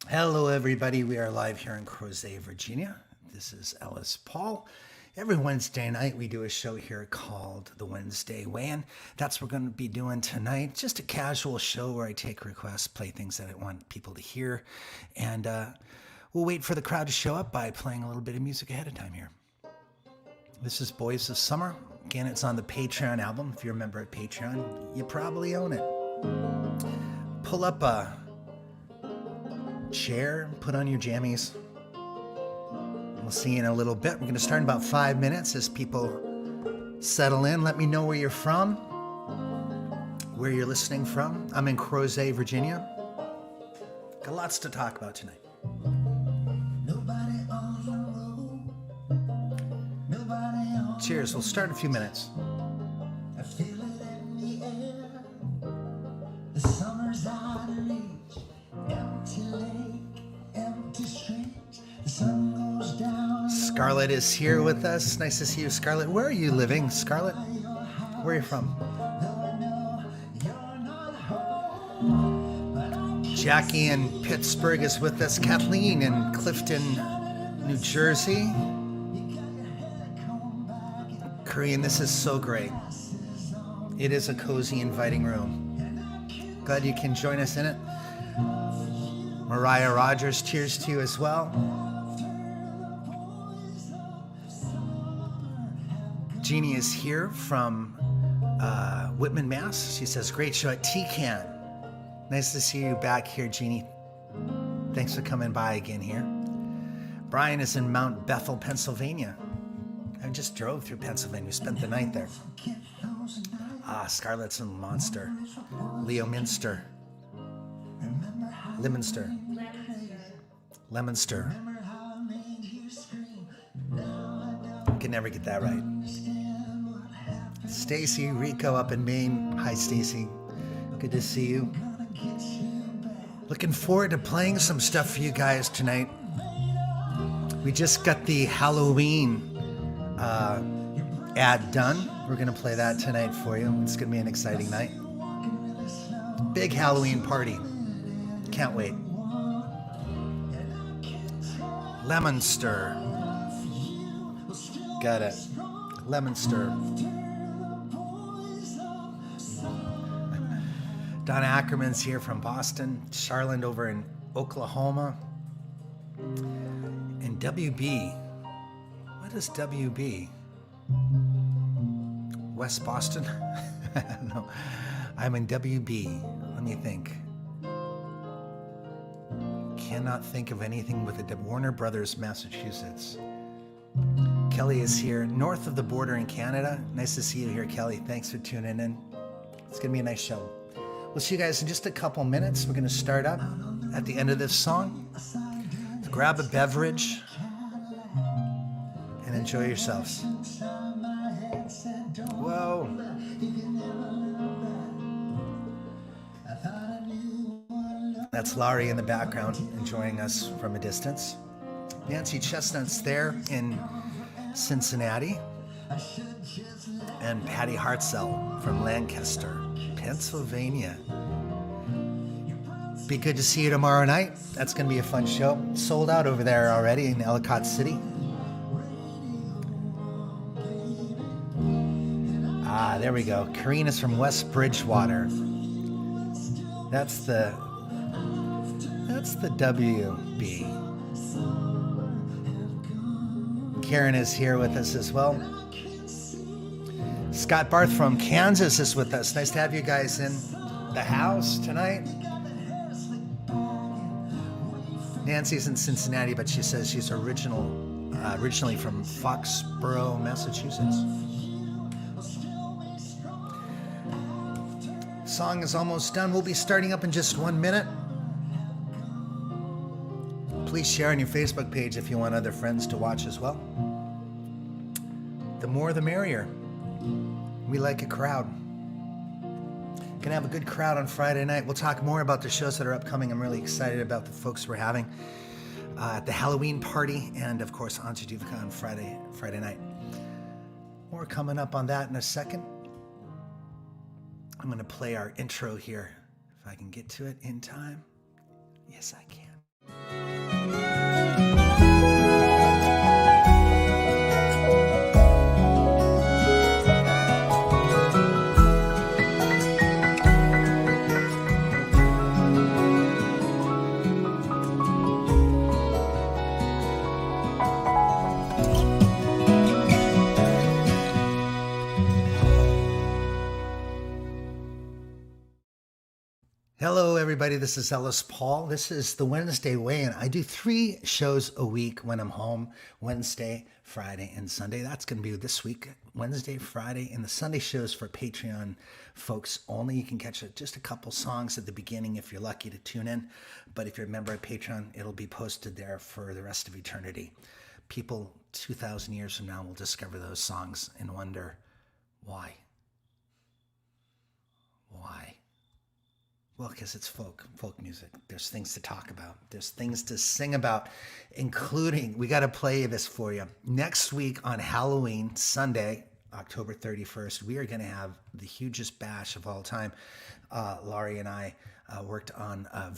Hello, everybody. We are live here in Crozet, Virginia. This is Ellis Paul. Every Wednesday night, we do a show here called The Wednesday Weigh-In. That's what we're going to be doing tonight. Just a casual show where I take requests, play things that I want people to hear, and we'll wait for the crowd to show up by playing a little bit of music ahead of time here. This is Boys of Summer. Again, it's on the Patreon album. If you're a member of Patreon, you probably own it. Pull up a chair, put on your jammies. We'll see you in a little bit. We're going to start in about 5 minutes as people settle in. Let me know where you're from, where you're listening from. I'm in Crozet, Virginia. Got lots to talk about tonight. Cheers. We'll start in a few minutes. I feel it in the air. The summer's out of reach. Empty lake, empty streets. The sun goes down. Scarlett is here with us. Nice to see you, Scarlett. Where are you living, Scarlett? Where are you from? Jackie in Pittsburgh is with us. Kathleen in Clifton, New Jersey. Korean, this is so great. It is a cozy, inviting room. Glad you can join us in it. Mariah Rogers, cheers to you as well. Jeannie is here from Whitman, Mass. She says, great show at TCAN. Nice to see you back here, Jeannie. Thanks for coming by again here. Brian is in Mount Bethel, Pennsylvania. I just drove through Pennsylvania. We spent the night there. Scarlett's in Monster. Leo Minster. Lemonster. I can never get that right. Stacy Rico up in Maine. Hi, Stacy. Good to see you. Looking forward to playing some stuff for you guys tonight. We just got the Halloween ad done. We're going to play that tonight for you. It's going to be an exciting night. Big Halloween party. Can't wait. Lemonster. Got it. Lemonster. Donna Ackerman's here from Boston. Charlotte over in Oklahoma. And WB. What is WB? West Boston? I don't know. I'm in WB. Let me think. Cannot think of anything with a Warner Brothers, Massachusetts. Kelly is here, north of the border in Canada. Nice to see you here, Kelly. Thanks for tuning in. It's going to be a nice show. We'll see you guys in just a couple minutes. We're going to start up at the end of this song. Grab a beverage and enjoy yourselves. Whoa. That's Laurie in the background enjoying us from a distance. Nancy Chestnut's there in Cincinnati. And Patty Hartzell from Lancaster, Pennsylvania. Be good to see you tomorrow night. That's going to be a fun show. Sold out over there already in Ellicott City. There we go. Karina's from West Bridgewater. That's the WB. Karen is here with us as well. Scott Barth from Kansas is with us. Nice to have you guys in the house tonight. Nancy's in Cincinnati, but she says she's originally from Foxborough, Massachusetts. Song is almost done. We'll be starting up in just 1 minute. Please share on your Facebook page if you want other friends to watch as well. The more the merrier. We like a crowd. Gonna have a good crowd on Friday night. We'll talk more about the shows that are upcoming. I'm really excited about the folks we're having at the Halloween party, and of course Anja Duvika on Friday night. More coming up on that in a second. I'm gonna play our intro here, if I can get to it in time. Yes, I can. Hello, everybody. This is Ellis Paul. This is the Wednesday Weigh-In. I do 3 shows a week when I'm home, Wednesday, Friday, and Sunday. That's going to be this week, Wednesday, Friday, and the Sunday shows for Patreon folks only. You can catch just a couple songs at the beginning if you're lucky to tune in. But if you're a member of Patreon, it'll be posted there for the rest of eternity. People 2,000 years from now will discover those songs and wonder, why? Why? Well, because it's folk music. There's things to talk about. There's things to sing about, including, we got to play this for you. Next week on Halloween, Sunday, October 31st, we are going to have the hugest bash of all time. Laurie and I worked on a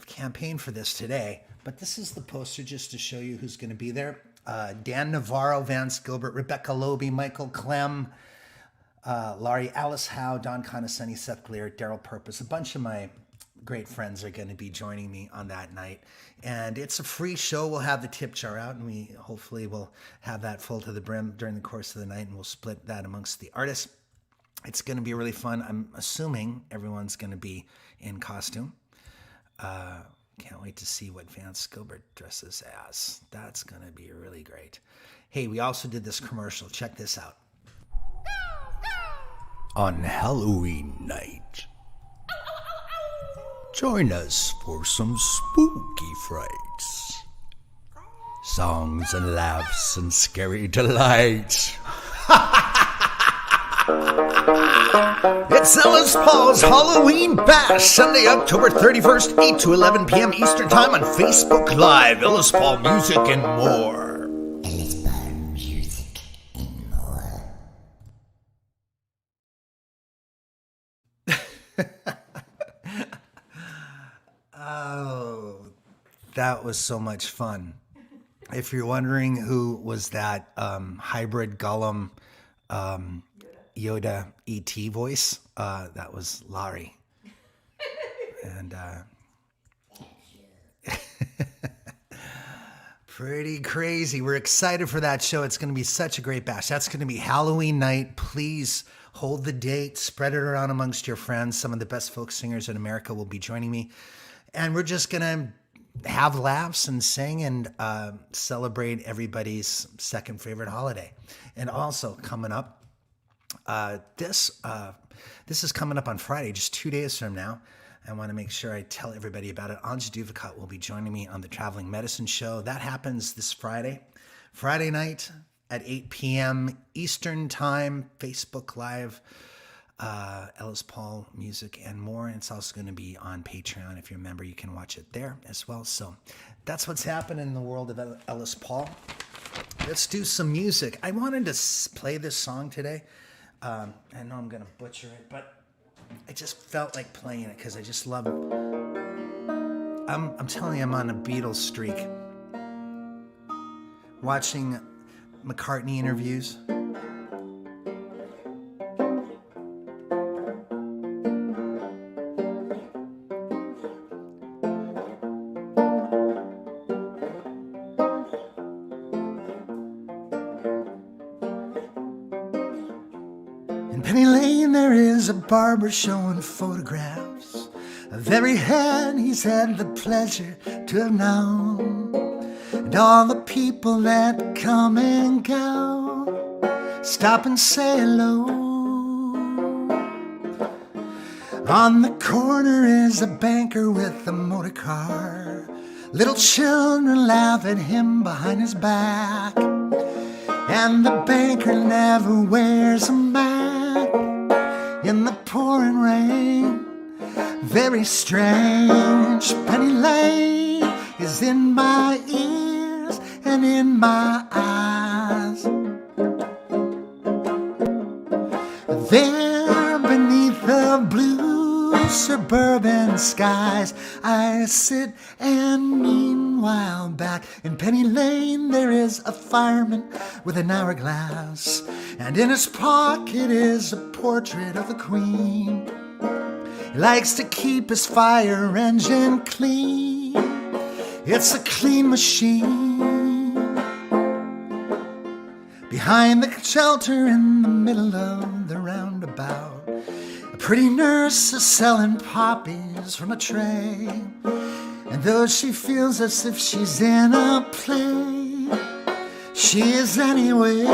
campaign for this today, but this is the poster just to show you who's going to be there. Dan Navarro, Vance Gilbert, Rebecca Loby, Michael Clem, Laurie, Alice Howe, Don Condescending, Seth Glear, Daryl Purpose. A bunch of my great friends are going to be joining me on that night. And it's a free show. We'll have the tip jar out, and we hopefully will have that full to the brim during the course of the night, and we'll split that amongst the artists. It's going to be really fun. I'm assuming everyone's going to be in costume. Can't wait to see what Vance Gilbert dresses as. That's going to be really great. Hey, we also did this commercial. Check this out. On Halloween night, join us for some spooky frights, songs and laughs and scary delights. It's Ellis Paul's Halloween Bash, Sunday, October 31st, 8 to 11 p.m. Eastern Time on Facebook Live. Ellis Paul Music and more. Oh, that was so much fun. If you're wondering who was that hybrid Gollum Yoda E.T. voice, that was Laurie. And pretty crazy. We're excited for that show. It's going to be such a great bash. That's going to be Halloween night. Please hold the date, spread it around amongst your friends. Some of the best folk singers in America will be joining me. And we're just going to have laughs and sing and celebrate everybody's second favorite holiday. And also coming up, this is coming up on Friday, just 2 days from now. I want to make sure I tell everybody about it. Anja Duvacot will be joining me on the Traveling Medicine Show. That happens this Friday night at 8 p.m. Eastern Time, Facebook Live. Ellis Paul Music and more. And it's also going to be on Patreon. If you're a member, you can watch it there as well. So that's what's happening in the world of Ellis Paul. Let's do some music. I wanted to play this song today. I know I'm going to butcher it, but I just felt like playing it because I just love it. I'm telling you, I'm on a Beatles streak. Watching McCartney interviews. In Penny Lane there is a barber showing photographs of every head he's had the pleasure to have known, and all the people that come and go stop and say hello. On the corner is a banker with a motor car. Little children laugh at him behind his back, and the banker never wears a mask in the pouring rain. Very strange. Penny Lane is in my ears and in my eyes. There beneath the blue suburban skies, I I sit, and meanwhile back in Penny Lane there is a fireman with an hourglass, and in his pocket is a portrait of the Queen. He likes to keep his fire engine clean. It's a clean machine. Behind the shelter in the middle of the roundabout, a pretty nurse is selling poppies from a tray. And though she feels as if she's in a play, she is anyway.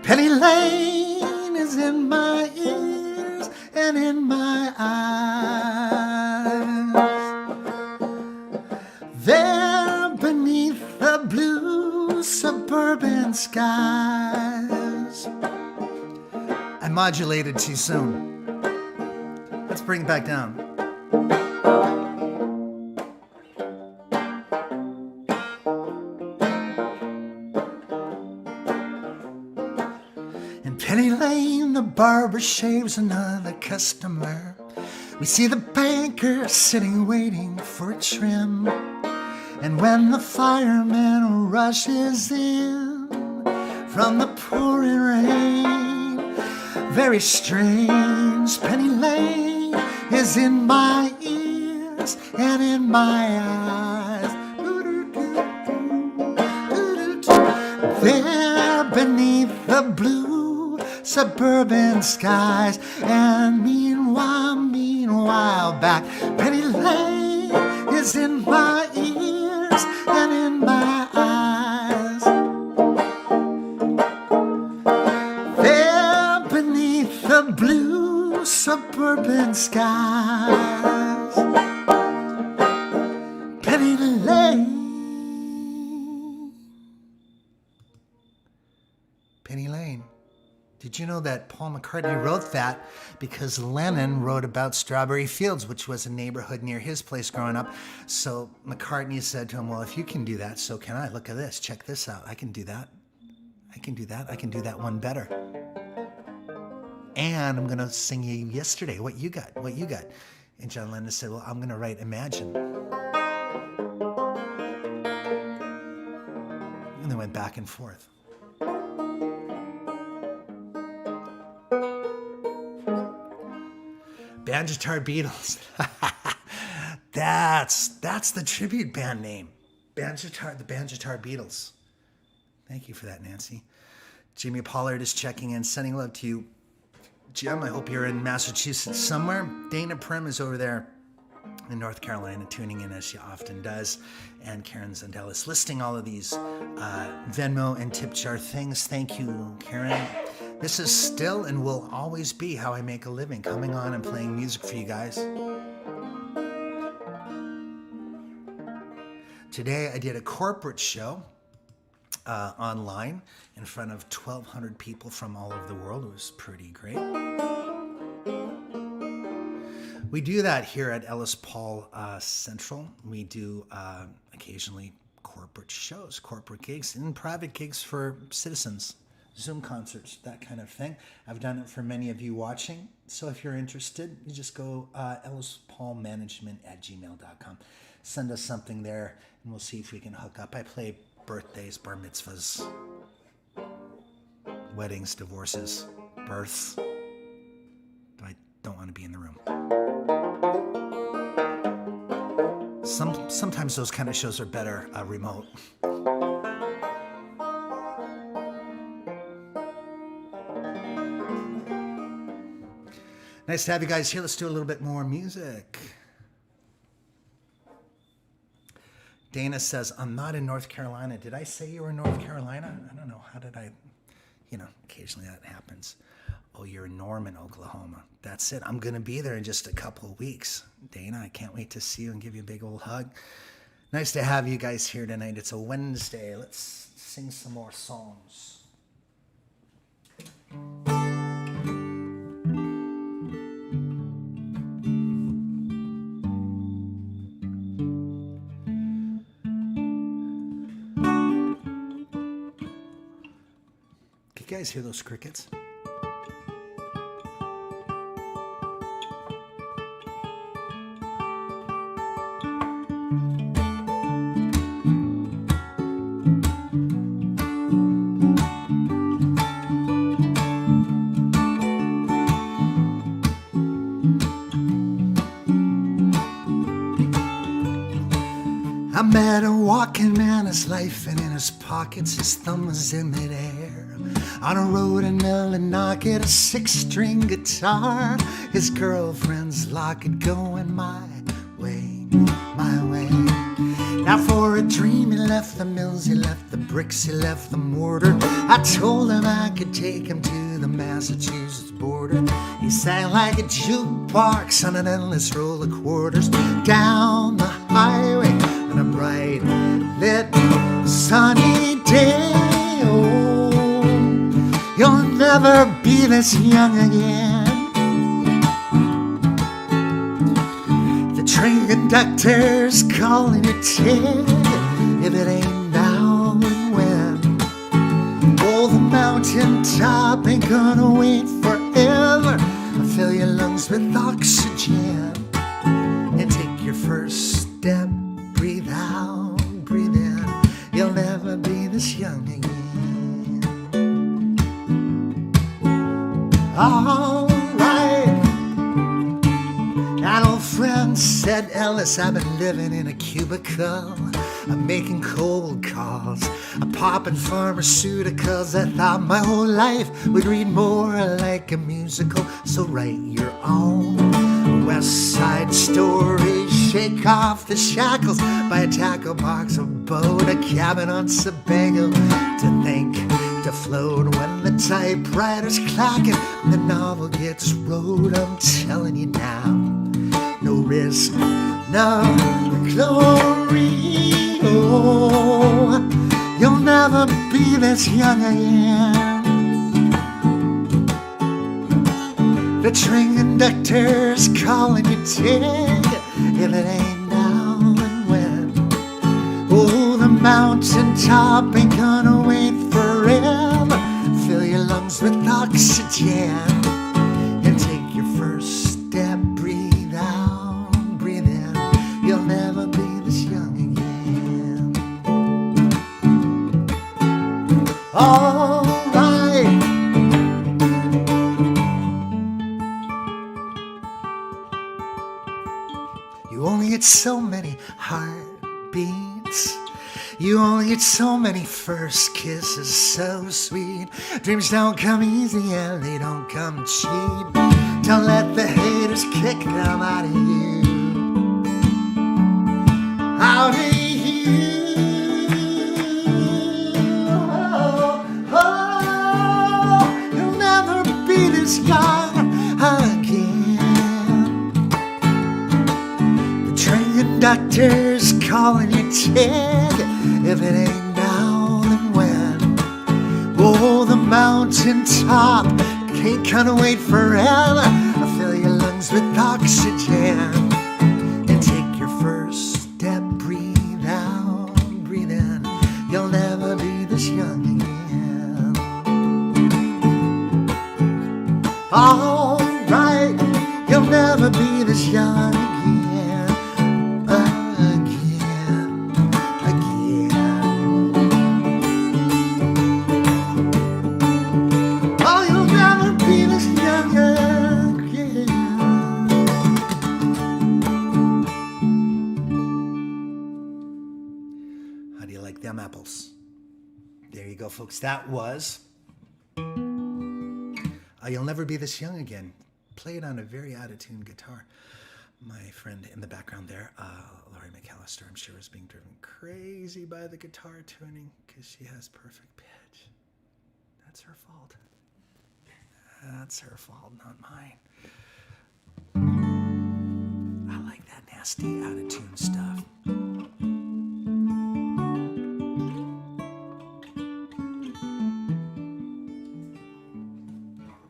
Penny Lane is in my ears and in my eyes. There beneath the blue suburban skies. I modulated too soon. Let's bring it back down. In Penny Lane, the barber shaves another customer. We see the banker sitting waiting for a trim. And when the fireman rushes in from the pouring rain, very strange, Penny Lane is in my ears and in my eyes. There beneath the blue suburban skies, and meanwhile back, Penny Lane is in my ears and in my eyes. There beneath the blue suburban skies, Penny Lane. Penny Lane. Did you know that Paul McCartney wrote that because Lennon wrote about Strawberry Fields, which was a neighborhood near his place growing up? So McCartney said to him, well, if you can do that, so can I. Look at this. Check this out. I can do that. I can do that. I can do that one better. And I'm going to sing you Yesterday. What you got? What you got? And John Lennon said, well, I'm going to write Imagine. And they went back and forth. Banjitar Beatles. That's the tribute band name. The Banjitar Beatles. Thank you for that, Nancy. Jimmy Pollard is checking in, sending love to you. Jim, I hope you're in Massachusetts somewhere. Dana Prim is over there in North Carolina, tuning in as she often does. And Karen Zandelis listing all of these Venmo and tip jar things. Thank you, Karen. This is still and will always be how I make a living, coming on and playing music for you guys. Today I did a corporate show online in front of 1,200 people from all over the world. It was pretty great. We do that here at Ellis Paul Central. We do occasionally corporate shows, corporate gigs, and private gigs for citizens. Zoom concerts, that kind of thing. I've done it for many of you watching. So if you're interested, you just go ellispaulmanagement@gmail.com. Send us something there, and we'll see if we can hook up. I play birthdays, bar mitzvahs, weddings, divorces, births. But I don't want to be in the room. Sometimes those kind of shows are better remote. Nice to have you guys here. Let's do a little bit more music. Dana says, I'm not in North Carolina. Did I say you were in North Carolina? I don't know. How did I? Occasionally that happens. Oh, you're in Norman, Oklahoma. That's it. I'm going to be there in just a couple of weeks. Dana, I can't wait to see you and give you a big old hug. Nice to have you guys here tonight. It's a Wednesday. Let's sing some more songs. Can you guys hear those crickets? met a walking man, his life and in his pockets, his thumb was in midair. On a road in Millinocket, a 6-string guitar, his girlfriend's locket going my way, my way. Now for a dream he left the mills, he left the bricks, he left the mortar. I told him I could take him to the Massachusetts border. He sang like a jukebox on an endless roll of quarters down the highway on a bright lit sunny day. Oh, you'll never be this young again. The train conductor's calling your ticket. If it ain't now, then when? Oh, the mountain top ain't gonna wait forever. Fill your lungs with oxygen and take your first step. Breathe out, breathe in. You'll never be this young again. All right. An old friend said, Ellis, I've been living in a cubicle. I'm making cold calls. I'm popping pharmaceuticals. I thought my whole life would read more like a musical. So write your own West Side Story. Shake off the shackles. Buy a tackle box, a boat, a cabin on Sebago. To think, to float when the typewriter's clacking. The novel gets wrote, I'm telling you now. No risk, no glory. Oh, you'll never be this young again. The train conductor's calling your ticket. If it ain't now, then when? Oh, the mountain top ain't gonna wait forever. Fill your lungs with oxygen and take your first step. Breathe out, breathe in. You'll never be this young again. All right. You only get so many heartbeats. You only get so many first kisses, so sweet. Dreams don't come easy and they don't come cheap. Don't let the haters kick them out of you. Out of you. Oh, you'll never be this young again. The train conductor's calling your ticket. If it ain't now, then when? Oh, the mountain top can't kinda wait forever. I'll fill your lungs with oxygen and take your first step. Breathe out, breathe in. You'll never be this young again. All right, you'll never be this young again. Them apples. There you go, folks. That was You'll Never Be This Young Again, played on a very out-of-tune guitar. My friend in the background there, Laurie McAllister, I'm sure is being driven crazy by the guitar tuning because she has perfect pitch. That's her fault. That's her fault, not mine. I like that nasty out-of-tune stuff.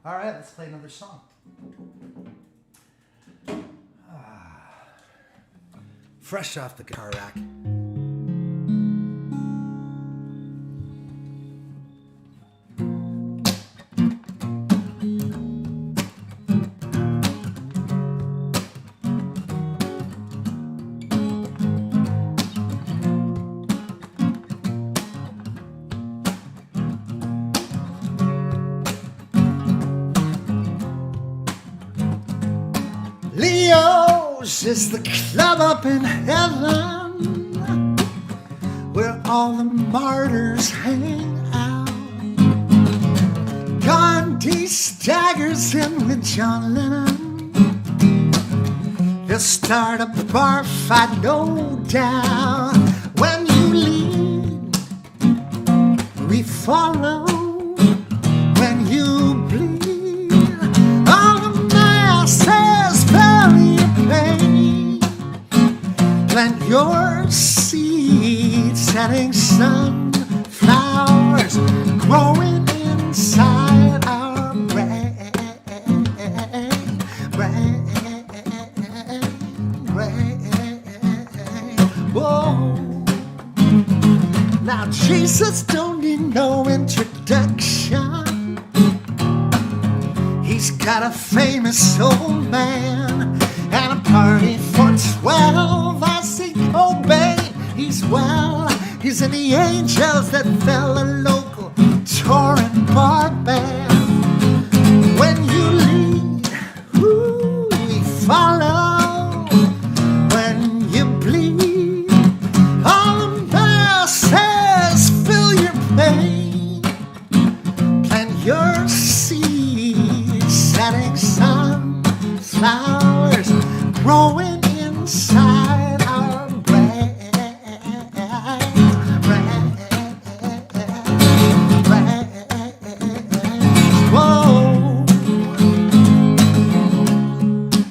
All right, let's play another song. Fresh off the guitar rack. Leo's is the club up in heaven. all the martyrs hang out. Gandhi staggers in with John Lennon. They'll start a bar fight, no doubt. When you lead, we follow. When you bleed, all the masses feel your pain. Plant your seeds, setting sunflowers, growing inside our brain. Whoa. Now Jesus don't need no introduction. He's got a famous old man and a party for 12. I see obey. He's in the angels that fell a local touring bar band. When you lead, ooh, we follow. When you bleed, all the masses feel your pain. Plant your seeds, setting sunflowers, growing inside our brain. Whoa.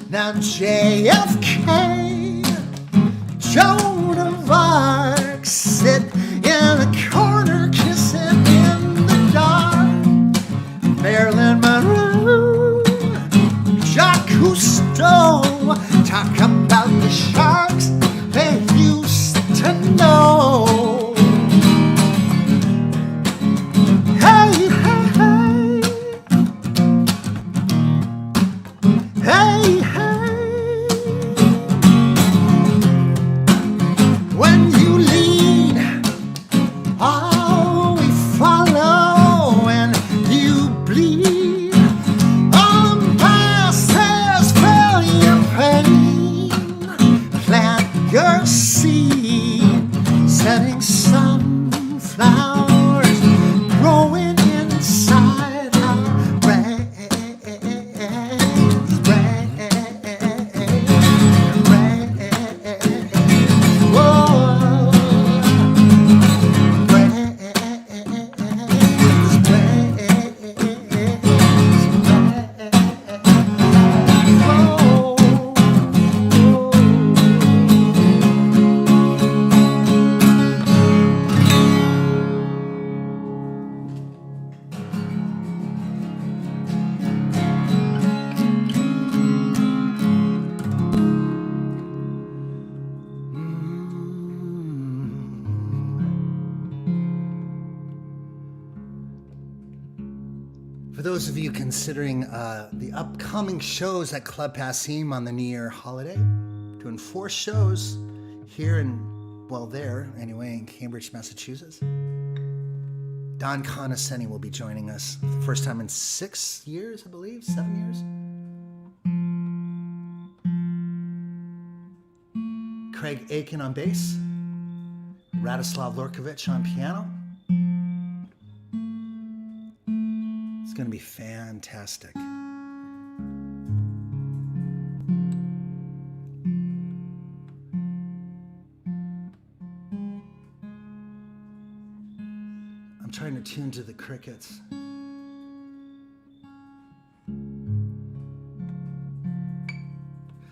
Now JFK, Joan of Arc, sit in a corner kissing in the dark. Marilyn Monroe, Jacques Cousteau, talk about the sharks they used to know. Hey, hey, hey, hey, hey. When you lead, oh, we follow. When you bleed, all the masses feel your pain. Plant your seed, setting sunflowers, growing inside our brains. Whoa. For those of you considering the upcoming shows at Club Passim on the New Year holiday, doing 4 shows here there anyway, in Cambridge, Massachusetts. Don Conoscenti will be joining us for the first time in 6 years, I believe, 7 years. Craig Aiken on bass, Radislav Lorkovich on piano. It's going to be fantastic. I'm trying to tune to the crickets.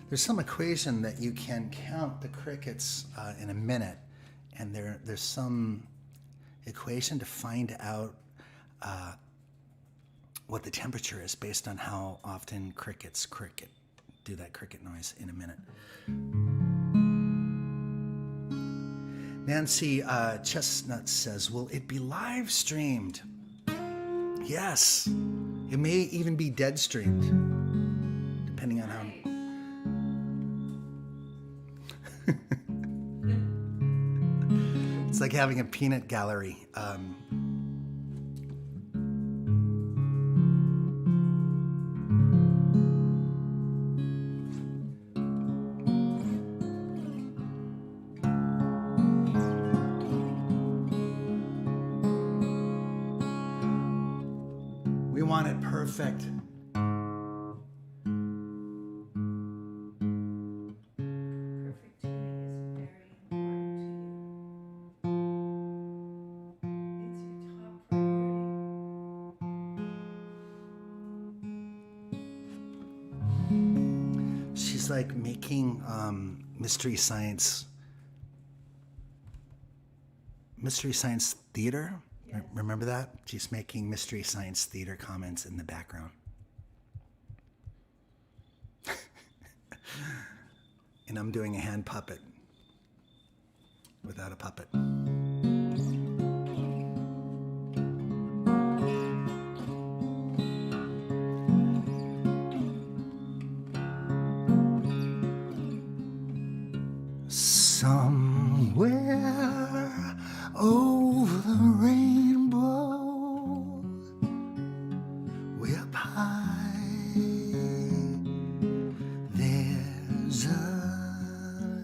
There's some equation that you can count the crickets in a minute, and there's some equation to find out what the temperature is based on how often crickets do that cricket noise in a minute. Nancy Chestnut says, will it be live streamed? Yes. It may even be dead streamed, depending on how. It's like having a peanut gallery. Perfect. Perfect tuning is very important to you. It's your top priority. She's like making Mystery Science Theater. Yes. Remember that? She's making Mystery Science Theater comments in the background. And I'm doing a hand puppet without a puppet. Somewhere over the rainbow, way up high, there's a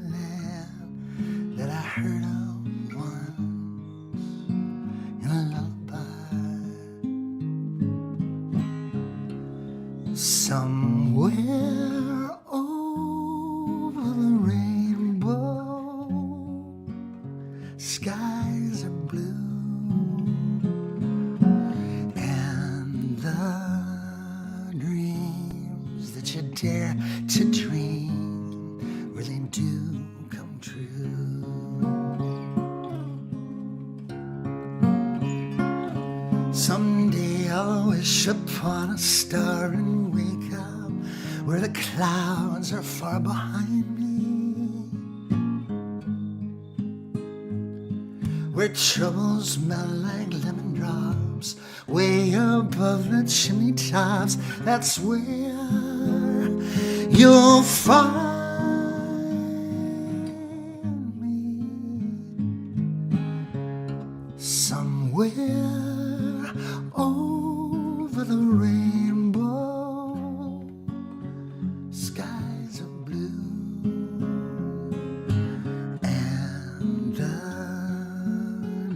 land that I heard of once in a lullaby. Somewhere over the rainbow, skies are blue, and the dreams that you dare to dream really do come true. Someday I'll wish upon a star and wake up where the clouds are far behind me, where troubles melt like lemon drops way above the chimney tops. That's where you'll find me. Somewhere over the rainbow, skies are blue, and the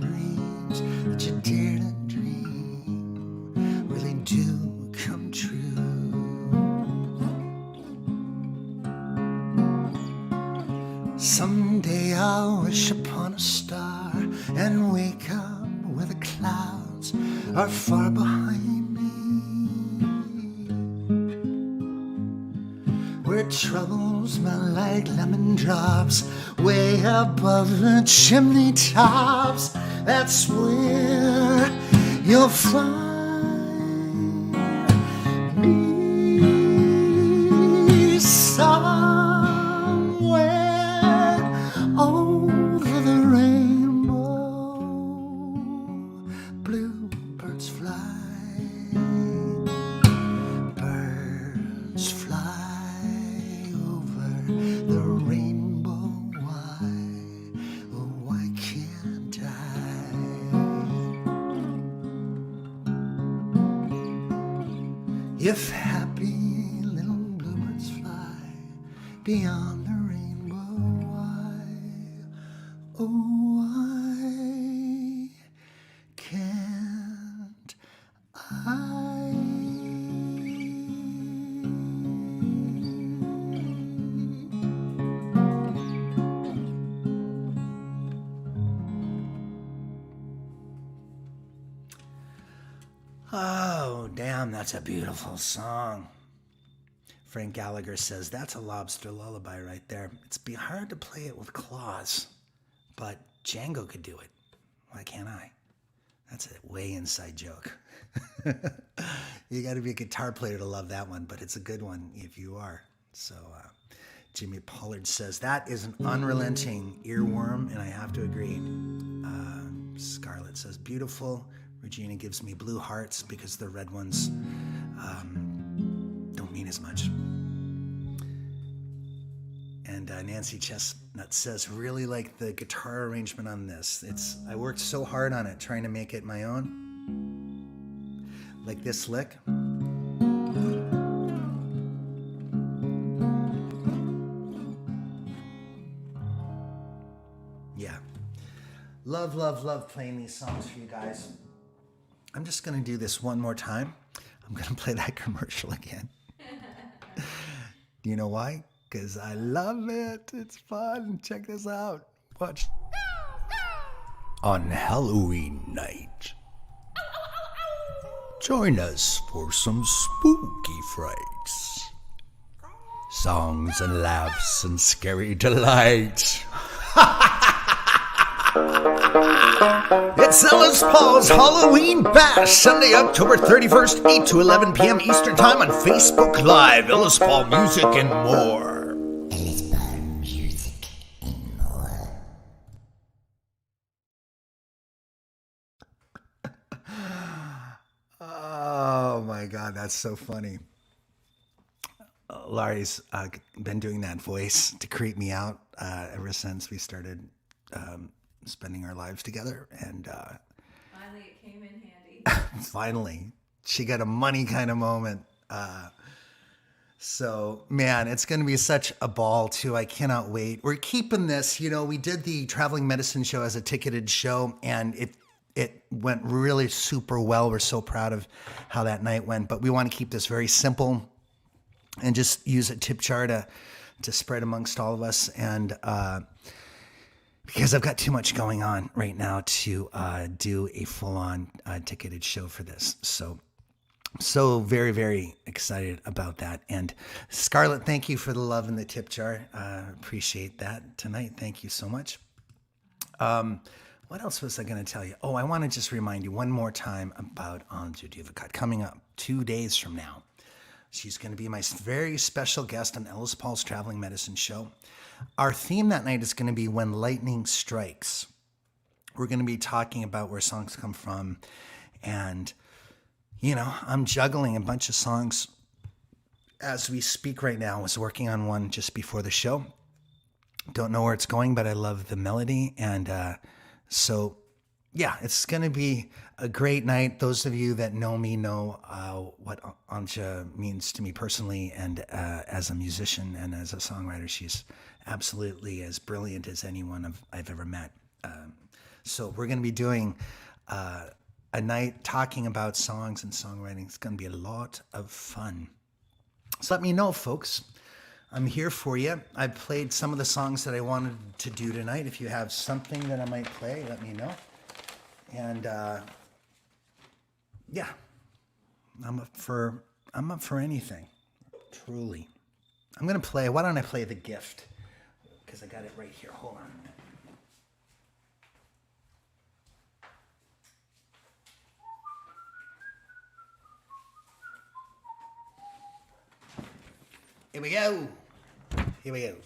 dreams that you dare to dream really do come true. Someday I'll wish upon a star and wake up where the clouds are far behind me, where troubles melt like lemon drops way above the chimney tops. That's where you'll find me. Somewhere over the rainbow, bluebirds fly, birds fly over the rainbow. Why, oh, why can't I? If happy little bluebirds fly beyond the rainbow, why, oh, why can't I? Oh, damn, that's a beautiful song. Frank Gallagher says, that's a lobster lullaby right there. It'd be hard to play it with claws, but Django could do it. Why can't I? That's a way inside joke. You got to be a guitar player to love that one, but it's a good one if you are. So Jimmy Pollard says, that is an unrelenting earworm, and I have to agree. Scarlett says, beautiful. Regina gives me blue hearts because the red ones don't mean as much. And Nancy Chestnut says, really like the guitar arrangement on this. I worked so hard on it, trying to make it my own. Like this lick. Yeah. Love, love, love playing these songs for you guys. I'm just going to do this one more time. I'm going to play that commercial again. Do you know why? Because I love it. It's fun. Check this out. Watch. On Halloween night, join us for some spooky frights, songs and laughs and scary delights. It's Ellis Paul's Halloween Bash, Sunday, October 31st, 8 to 11 p.m. Eastern Time on Facebook Live. Ellis Paul Music and more. Ellis Paul Music and more. Oh my God, that's so funny. Laurie's been doing that voice to creep me out ever since we started spending our lives together, and finally it came in handy. Finally, she got a money kind of moment. So man, it's going to be such a ball too. I cannot wait. We're keeping this. You know, we did the traveling medicine show as a ticketed show, and it went really super well. We're so proud of how that night went, but we want to keep this very simple and just use a tip jar to spread amongst all of us. And because I've got too much going on right now to do a full-on ticketed show for this. So very, very excited about that. And Scarlett, thank you for the love in the tip jar. Appreciate that tonight. Thank you so much. What else was I going to tell you? Oh, I want to just remind you one more time about Anju Divakat coming up 2 days from now. She's going to be my very special guest on Ellis Paul's Traveling Medicine Show. Our theme that night is going to be When Lightning Strikes. We're going to be talking about where songs come from. And, you know, I'm juggling a bunch of songs as we speak right now. I was working on one just before the show. Don't know where it's going, but I love the melody. And so, yeah, it's going to be a great night. Those of you that know me know what Anja means to me personally, and as a musician and as a songwriter, she's absolutely as brilliant as anyone I've ever met. So we're going to be doing a night talking about songs and songwriting. It's going to be a lot of fun. So let me know, folks. I'm here for you. I played some of the songs that I wanted to do tonight. If you have something that I might play, let me know. And yeah, I'm up for anything, truly. I'm gonna play. Why don't I play The Gift? Because I got it right here. Hold on. Here we go. Here we go.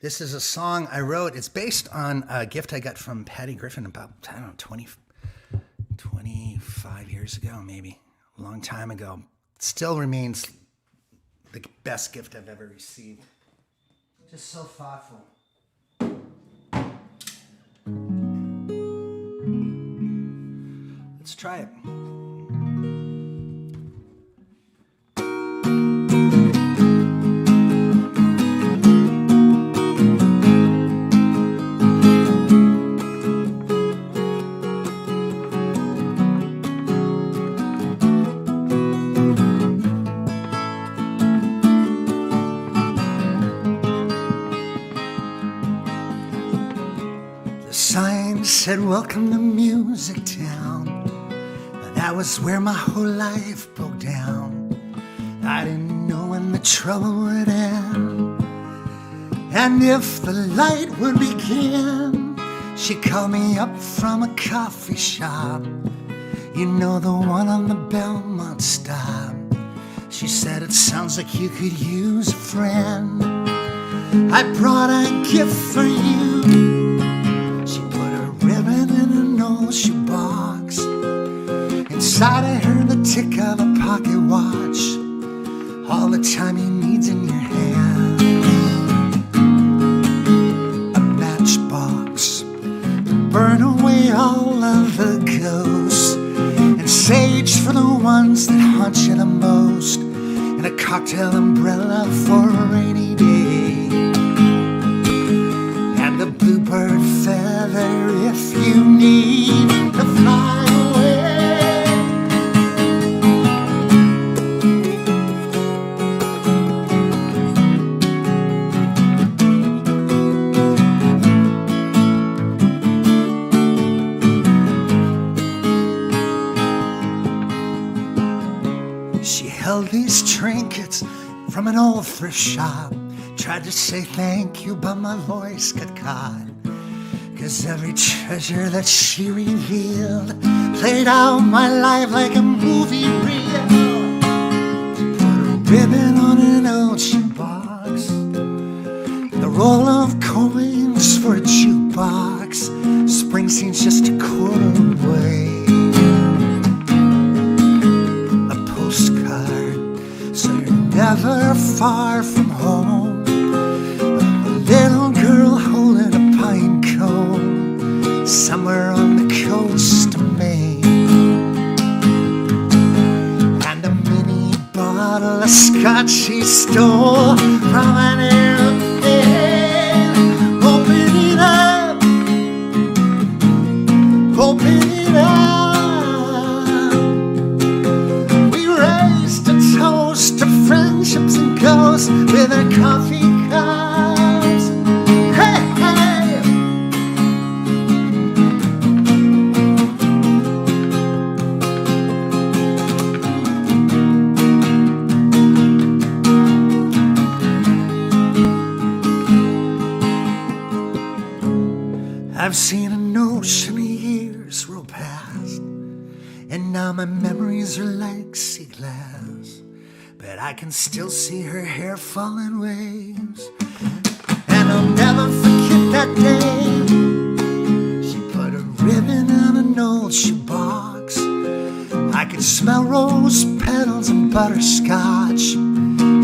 This is a song I wrote. It's based on a gift I got from Patty Griffin about, I don't know, 25 years ago, maybe. A long time ago. Still remains the best gift I've ever received. Just so thoughtful. Let's try it. Said, welcome to Music Town. That was where my whole life broke down. I didn't know when the trouble would end, and if the light would begin. She called me up from a coffee shop, you know, the one on the Belmont stop. She said, it sounds like you could use a friend. I brought a gift for you. Shoebox. Inside I heard the tick of a pocket watch, all the time he needs in your hand. A matchbox to burn away all of the ghosts, and sage for the ones that haunt you the most, and a cocktail umbrella for a rainy day, and a bluebird feather if you need to fly away. notes from an old thrift shop. Tried to say thank you, but my voice got caught. 'Cause every treasure that she revealed played out my life like a movie reel. Put a ribbon on an old shoebox, the roll of coins for a jukebox. Springsteen's just a quarter away. A postcard, so you're never far from home. A little girl holding a pine cone somewhere on the coast of Maine. And a mini bottle of scotch she stole from an airplane. Open it up, open it up. We raised a toast to friendships and ghosts with our coffee cups. Hey, hey. I've seen an ocean of years roll past, and now my memories are like sea glass. But I can still see her hair fall in waves, and I'll never forget that day. She put a ribbon on an old shoebox. I could smell rose petals and butterscotch.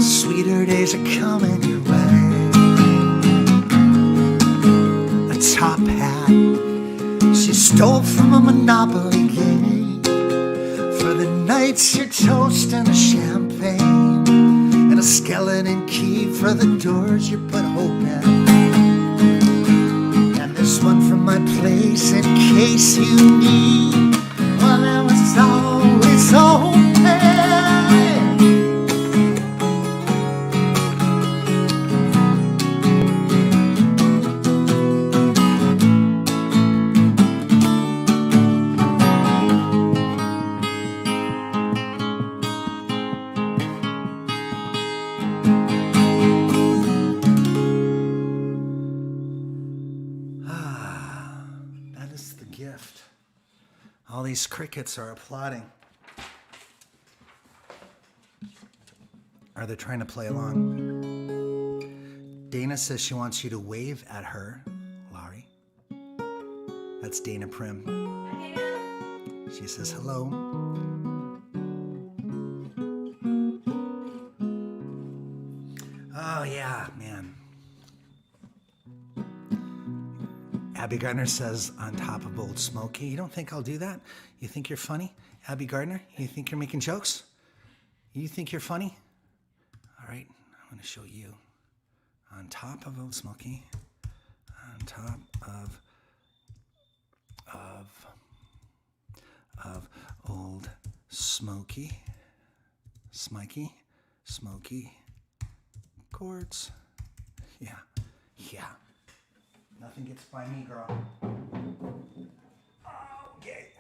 Sweeter days are coming your way. A top hat she stole from a Monopoly game. For the nights you're toasting a champagne, and a skeleton key for the doors you put hope in. And this one from my place in case you need. Well, that was always open. That is the gift. All these crickets are applauding. Are they trying to play along? Dana says she wants you to wave at her, Laurie. That's Dana Prim. She says hello. Oh yeah, man. Abby Gardner says, on top of Old Smoky. You don't think I'll do that? You think you're funny? Abby Gardner, you think you're making jokes? You think you're funny? All right, I'm going to show you. On top of Old Smoky. On top of Old Smoky. Smoky. Chords. Yeah. Nothing gets by me, girl. Okay.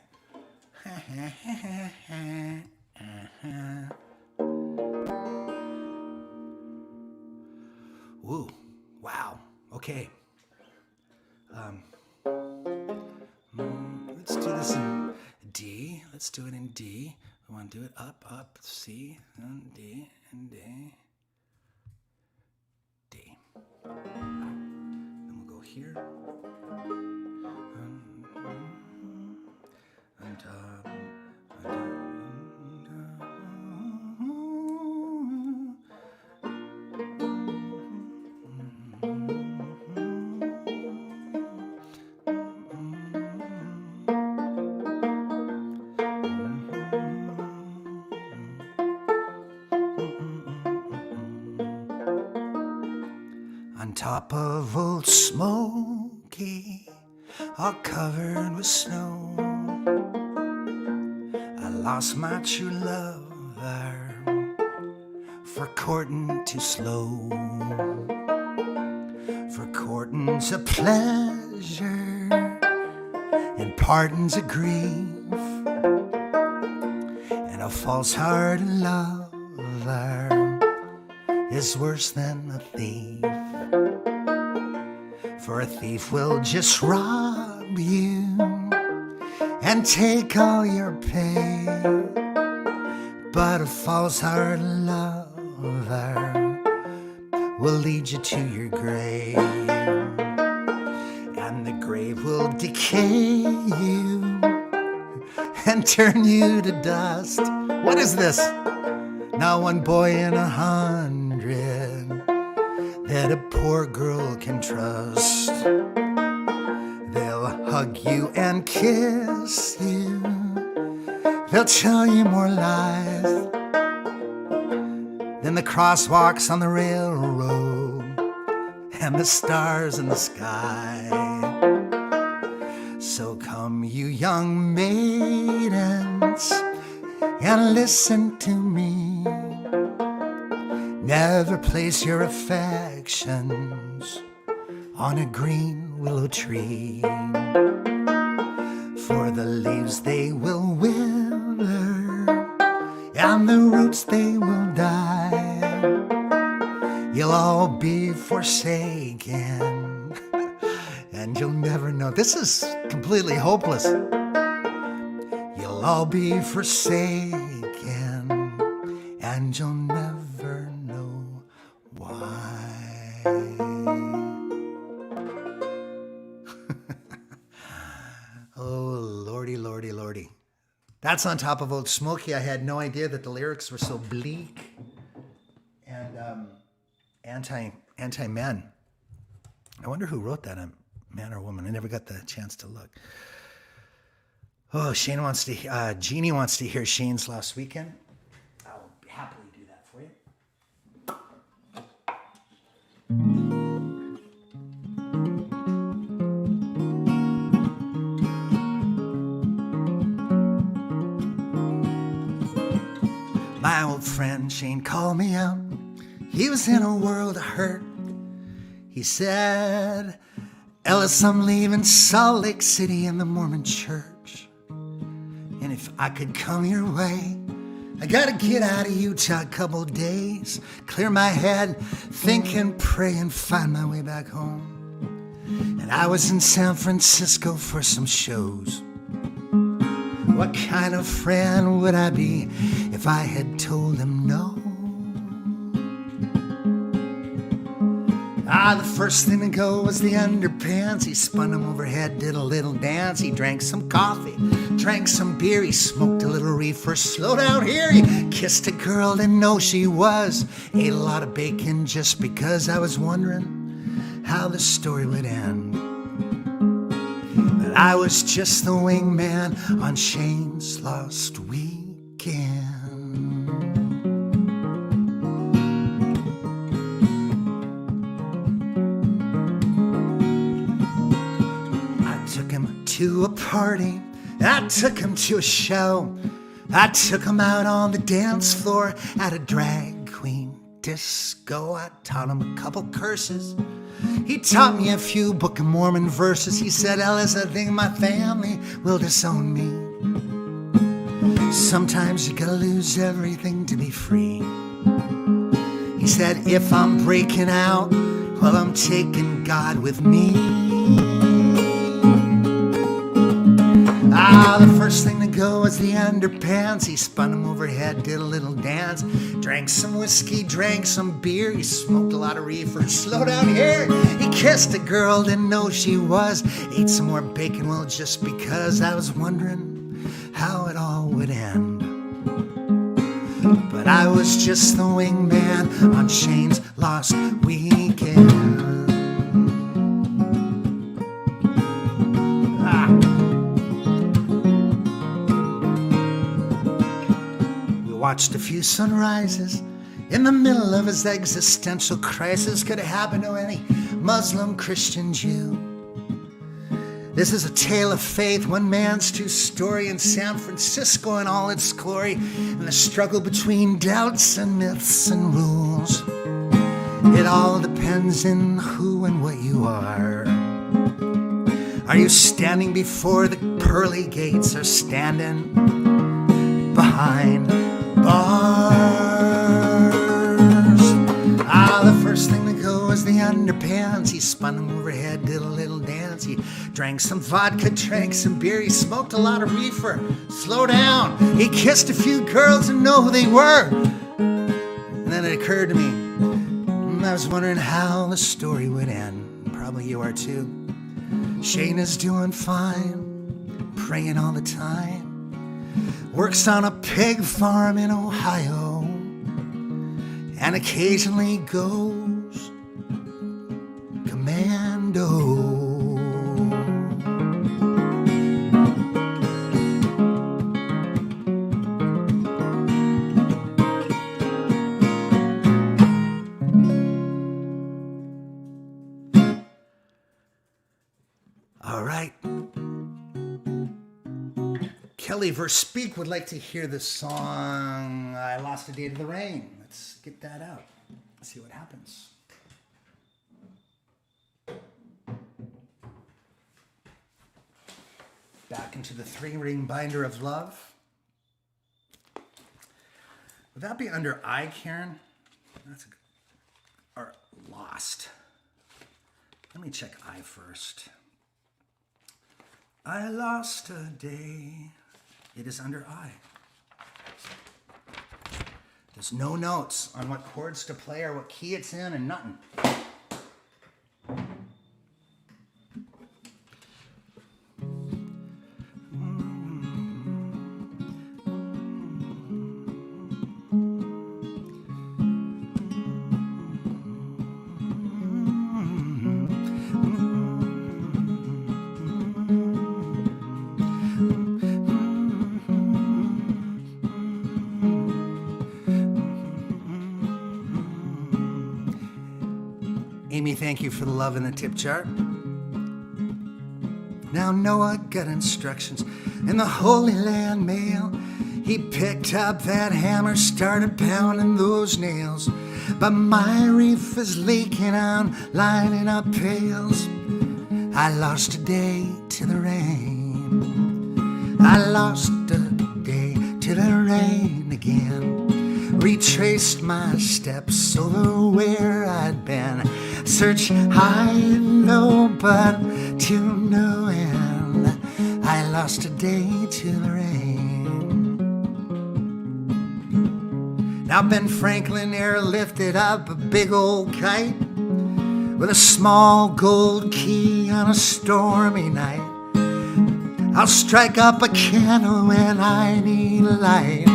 Woo. Wow. Okay. Let's do this in D. Let's do it in D. We want to do it up, C, and D, and D. D. Then we'll go here. On top of Old Smoky, all covered with snow, I lost my true lover for courting too slow, for courting's a pleasure and pardon's a grief, and a false-hearted lover is worse than a thief. For a thief will just rob you and take all your pay. But a false-hearted lover will lead you to your grave. And the grave will decay you and turn you to dust. What is this? Not one boy in 100 that a poor girl can trust. They'll hug you and kiss you. They'll tell you more lies than the crosswalks on the railroad and the stars in the sky. So come, you young maidens, and listen to me. Never place your affections on a green willow tree, for the leaves they will wither and the roots they will die. You'll all be forsaken and you'll never know. This is completely hopeless. You'll all be forsaken and you'll never know why. Oh, lordy, lordy, lordy. That's on top of Old Smoky. I had no idea that the lyrics were so bleak and anti-men. I wonder who wrote that, a man or woman. I never got the chance to look. Oh, Jeannie wants to hear Shane's Last Weekend. I'll happily do that for you. My old friend Shane called me out. He was in a world of hurt. He said, Ellis, I'm leaving Salt Lake City in the Mormon church. And if I could come your way, I gotta get out of Utah a couple days, clear my head, think and pray and find my way back home. And I was in San Francisco for some shows. What kind of friend would I be if I had told him no? The first thing to go was the underpants. He spun him overhead, did a little dance. He drank some coffee, drank some beer. He smoked a little reefer, slowed down here. He kissed a girl, didn't know she was. Ate a lot of bacon just because I was wondering how the story would end. But I was just the wingman on Shane's Lost Weekend. To a party, I took him to a show. I took him out on the dance floor at a drag queen disco. I taught him a couple curses. He taught me a few Book of Mormon verses. He said, Ellis, I think my family will disown me. Sometimes you gotta lose everything to be free. He said, if I'm breaking out, well, I'm taking God with me. The first thing to go was the underpants. He spun him overhead, did a little dance, drank some whiskey, drank some beer. He smoked a lot of reefer, slowed down here. He kissed a girl, didn't know she was. Ate some more bacon, well, just because I was wondering how it all would end. But I was just the wingman on Shane's Lost Weekend. Watched a few sunrises in the middle of his existential crisis. Could have happened to any Muslim, Christian, Jew. This is a tale of faith, one man's true story in San Francisco in all its glory, and the struggle between doubts and myths and rules. It all depends in who and what you are. Are you standing before the pearly gates or standing behind bars? First thing to go was the underpants. He spun them overhead, did a little dance. He drank some vodka, drank some beer. He smoked a lot of reefer. Slow down. He kissed a few girls and know who they were. And then it occurred to me, I was wondering how the story would end. Probably you are too. Shane is doing fine, praying all the time. Works on a pig farm in Ohio, and occasionally goes commando. All right. Kelly Verspeak would like to hear the song I Lost a Day to the Rain. Let's get that out. See what happens. Back into the 3-ring binder of love. Would that be under I, Karen? That's or lost. Let me check I first. I lost a day. It is under I. There's no notes on what chords to play or what key it's in and nothing. Amy, thank you for the love in the tip jar. Now Noah got instructions in the Holy Land mail. He picked up that hammer, started pounding those nails. But my reef is leaking out, lining up pails. I lost a day to the rain. I lost a day to the rain again. Retraced my steps over where I'd been. Search high and low, but to no end. I lost a day to the rain. Now Ben Franklin airlifted up a big old kite with a small gold key on a stormy night. I'll strike up a candle when I need a light.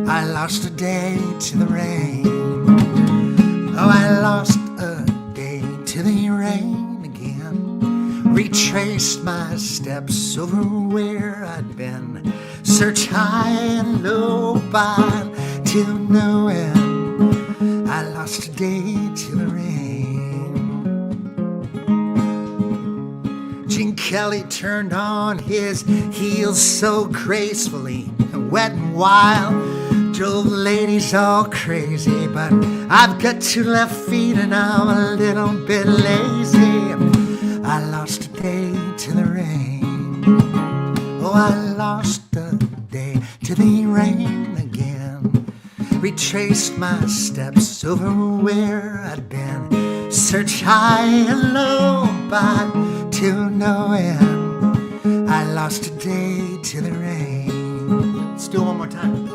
I lost a day to the rain. Oh, I lost a day to the rain again. Retraced my steps over where I'd been. Search high and low, but to no end. I lost a day to the rain. Gene Kelly turned on his heels so gracefully, wet and wild. Drove ladies all crazy, but I've got 2 left feet and I'm a little bit lazy. I lost a day to the rain. Oh, I lost a day to the rain again. Retraced my steps over where I'd been. Search high and low, but to no end. I lost a day to the rain. Let's do it one more time.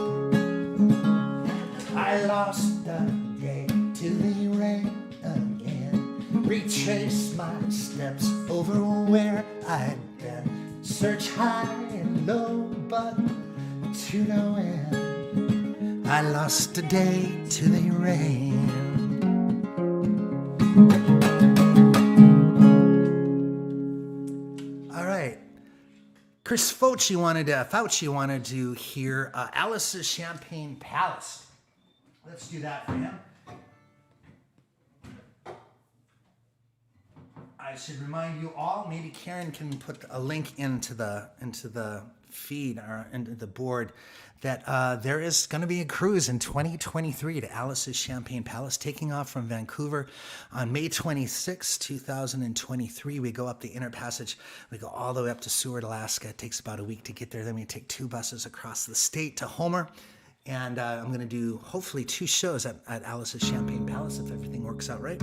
I lost a day to the rain again. Retrace my steps over where I'd been. Search high and low, but to no end. I lost a day to the rain. All right. Chris Fauci wanted to hear Alice's Champagne Palace. Let's do that for him. I should remind you all, maybe Karen can put a link into the feed or into the board, that there is going to be a cruise in 2023 to Alice's Champagne Palace, taking off from Vancouver on May 26, 2023. We go up the Inner Passage. We go all the way up to Seward, Alaska. It takes about a week to get there. Then we take 2 buses across the state to Homer. And I'm going to do hopefully 2 shows at Alice's Champagne Palace if everything works out right.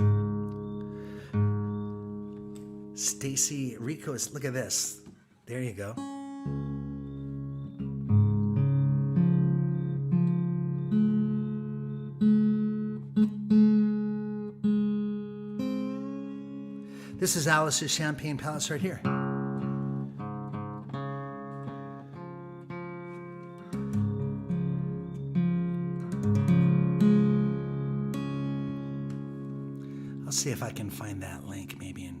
Stacy Rico is, look at this. There you go. This is Alice's Champagne Palace right here. I'll see if I can find that link maybe and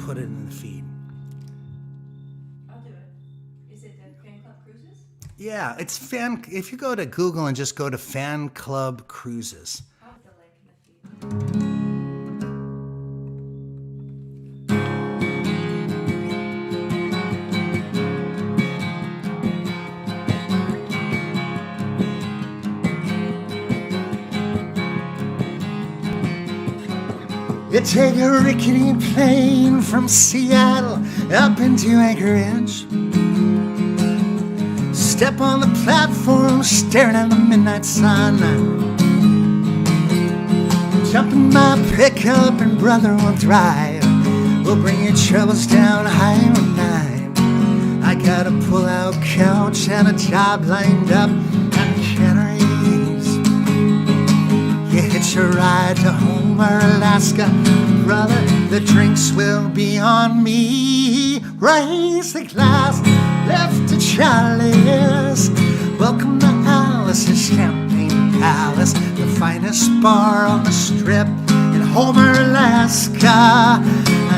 put it in the feed. I'll do it. Is it the Fan Club Cruises? Yeah, it's if you go to Google and just go to Fan Club Cruises. I'll put the link in the feed. You take a rickety plane from Seattle up into Anchorage. Step on the platform, staring at the midnight sun. Jump in my pickup and brother will drive. We'll bring your troubles down Highway 9. I got a pull-out couch and a job lined up at Canaries. You hitch a ride to Homer, Alaska. Brother, the drinks will be on me. Raise the glass, left to Charlie's. Welcome to Alice's Champagne Palace, the finest bar on the strip in Homer, Alaska.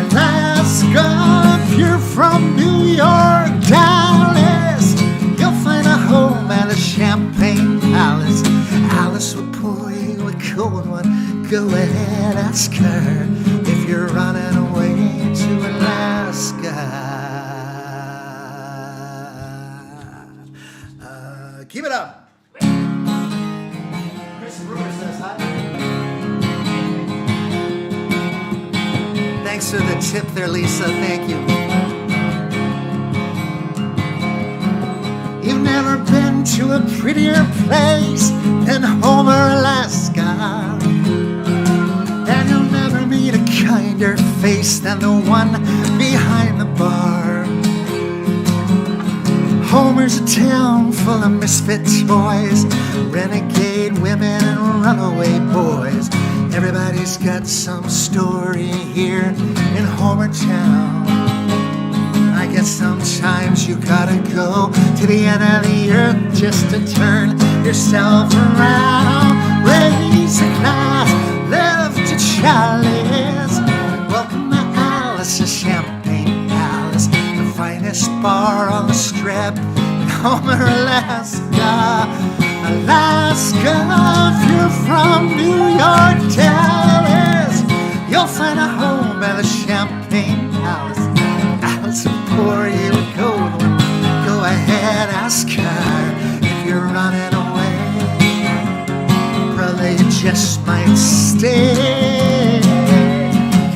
Alaska, if you're from New York, Dallas, you'll find a home at a Champagne Palace. Alice will pour you a cold one. Go ahead, ask her if you're running away to Alaska. Keep it up. Chris Brewer says hi. Thanks for the tip there, Lisa. Thank you. You've never been to a prettier place than Homer, Alaska. And you'll never meet a kinder face than the one behind the bar. Homer's a town full of misfit toys, renegade women and runaway boys. Everybody's got some story here in Homer town. I guess sometimes you gotta go to the end of the earth just to turn yourself around. Raise a glass, love to Charlie's. Welcome to Alice's Champagne Palace, the finest bar on the strip in Homer, Alaska. Alaska, if you're from New York, Dallas, you'll find a home at the Champagne Palace. Alice will pour you a cold one. Go ahead, ask her if you're running away. Brother, you just might stay.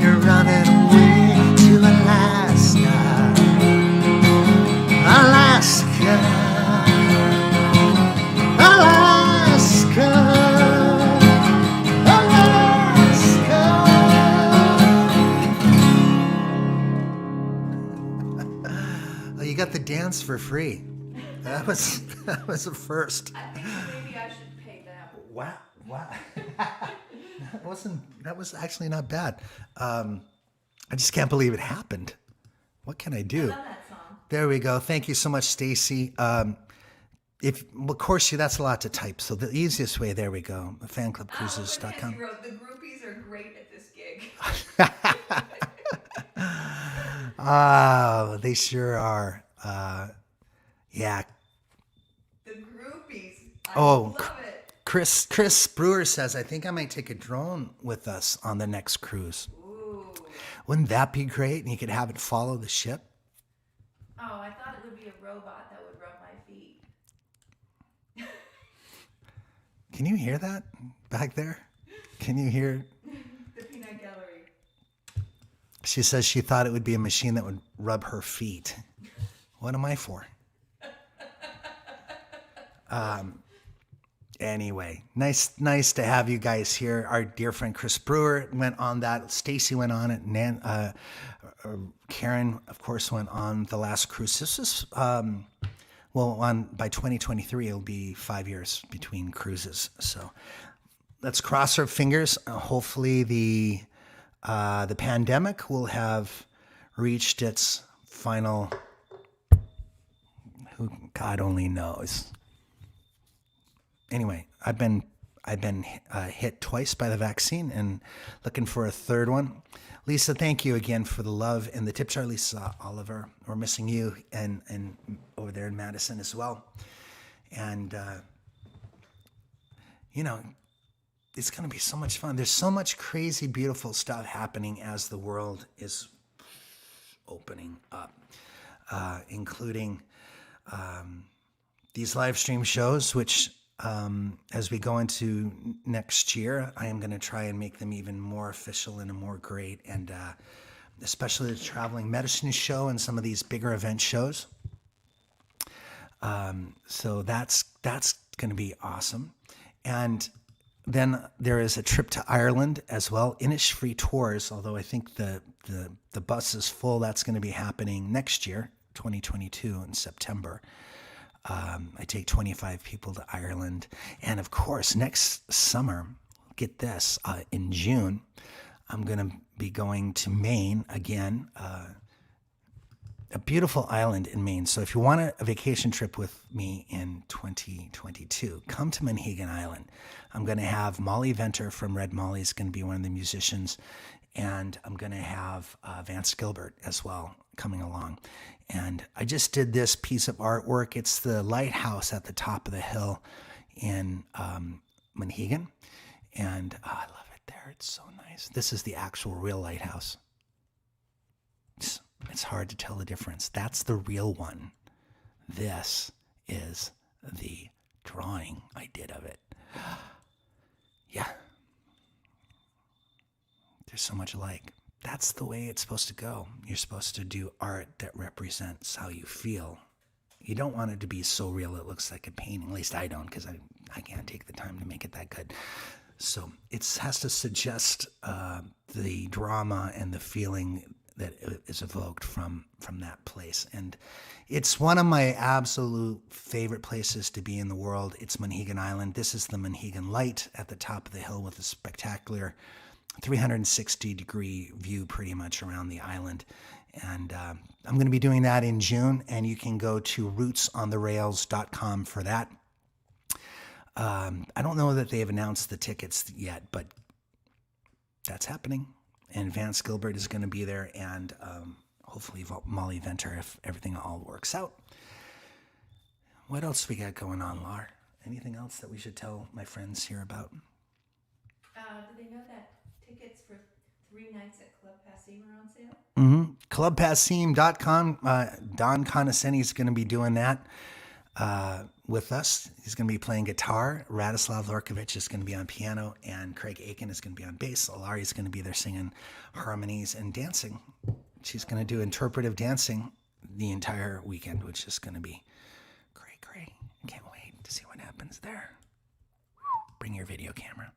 You're running away to Alaska. Alaska. Alaska. Alaska. Oh, you got the dance for free. That was a first. I think maybe I should pay them. Wow. That was actually not bad. I just can't believe it happened. What can I do? I love that song. There we go. Thank you so much, Stacy. Of course, that's a lot to type. So the easiest way, there we go. Fanclubcruises.com. He wrote, the groupies are great at this gig. Oh, they sure are. Yeah. The groupies. I Oh, love it. Chris Brewer says, I think I might take a drone with us on the next cruise. Ooh. Wouldn't that be great? And you could have it follow the ship. Oh, I thought it would be a robot that would rub my feet. Can you hear that back there? Can you hear? The peanut gallery. She says she thought it would be a machine that would rub her feet. What am I for? Anyway, nice to have you guys here. Our dear friend Chris Brewer went on that. Stacy went on it. Karen, of course, went on the last cruise. This is by 2023, it'll be 5 years between cruises. So let's cross our fingers. Hopefully, the pandemic will have reached its final. Who God only knows. Anyway, I've been hit twice by the vaccine and looking for a third one. Lisa, thank you again for the love and the tip jar. Lisa, Oliver, we're missing you and over there in Madison as well. And it's going to be so much fun. There's so much crazy, beautiful stuff happening as the world is opening up, including these live stream shows, which as we go into next year, I am going to try and make them even more official and more great, and especially the traveling medicine show and some of these bigger event shows. So that's going to be awesome. And then there is a trip to Ireland as well, Innisfree Tours, although I think the bus is full. That's going to be happening next year, 2022 in September. I take 25 people to Ireland. And of course, next summer, get this, in June, I'm going to be going to Maine again, a beautiful island in Maine. So if you want a vacation trip with me in 2022, come to Monhegan Island. I'm going to have Molly Venter from Red Molly is going to be one of the musicians. And I'm going to have Vance Gilbert as well coming along. And I just did this piece of artwork. It's the lighthouse at the top of the hill in Monhegan. And I love it there. It's so nice. This is the actual real lighthouse. It's hard to tell the difference. That's the real one. This is the drawing I did of it. Yeah. There's so much alike. That's the way it's supposed to go. You're supposed to do art that represents how you feel. You don't want it to be so real it looks like a painting. At least I don't, because I can't take the time to make it that good. So it has to suggest the drama and the feeling that is evoked from that place. And it's one of my absolute favorite places to be in the world. It's Monhegan Island. This is the Monhegan Light at the top of the hill with a spectacular 360-degree view pretty much around the island. And I'm going to be doing that in June, and you can go to rootsontherails.com for that. I don't know that they have announced the tickets yet, but that's happening. And Vance Gilbert is going to be there, and hopefully Molly Venter if everything all works out. What else we got going on, Lar? Anything else that we should tell my friends here about? Do they know that tickets for 3 nights at Club Passim are on sale? Mm-hmm. ClubPassim.com. Don Conoscenti is going to be doing that with us. He's going to be playing guitar. Radislav Lorkovich is going to be on piano, and Craig Aiken is going to be on bass. Alari is going to be there singing harmonies and dancing. She's going to do interpretive dancing the entire weekend, which is going to be great. I can't wait to see what happens there. Bring your video camera.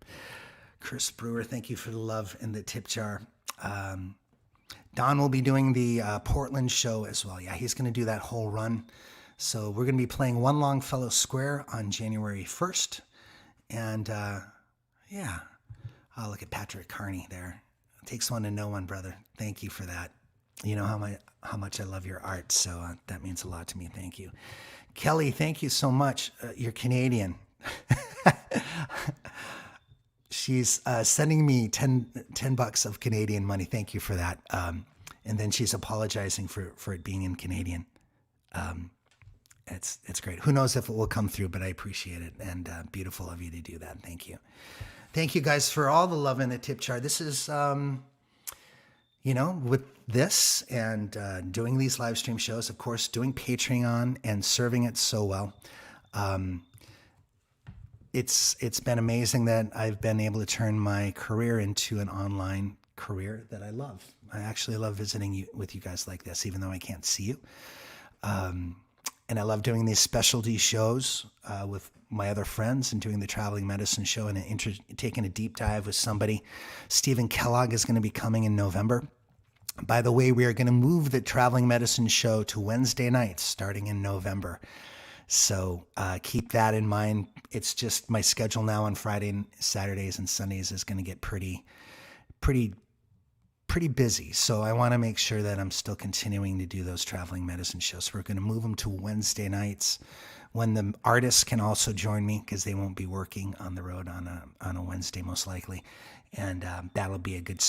Chris Brewer, thank you for the love and the tip jar. Don will be doing the Portland show as well. Yeah, he's going to do that whole run. So we're going to be playing One Longfellow Square on January 1st. And yeah, oh, look at Patrick Carney there. It takes one to know one, brother. Thank you for that. You know how much I love your art, so that means a lot to me. Thank you. Kelly, thank you so much. You're Canadian. She's sending me 10 bucks of Canadian money. Thank you for that. And then she's apologizing for it being in Canadian. It's great. Who knows if it will come through, but I appreciate it. And beautiful of you to do that. Thank you. Thank you guys for all the love in the tip jar. This is, with this and doing these live stream shows, of course, doing Patreon and serving it so well. It's been amazing that I've been able to turn my career into an online career that I love. I actually love visiting with you guys like this, even though I can't see you. And I love doing these specialty shows with my other friends and doing the traveling medicine show and taking a deep dive with somebody. Stephen Kellogg is going to be coming in November. By the way, we are going to move the traveling medicine show to Wednesday nights starting in November. So keep that in mind. It's just my schedule now on Friday, Saturdays, and Sundays is going to get pretty busy. So I want to make sure that I'm still continuing to do those traveling medicine shows. So we're going to move them to Wednesday nights when the artists can also join me because they won't be working on the road on a Wednesday most likely. And that'll be a good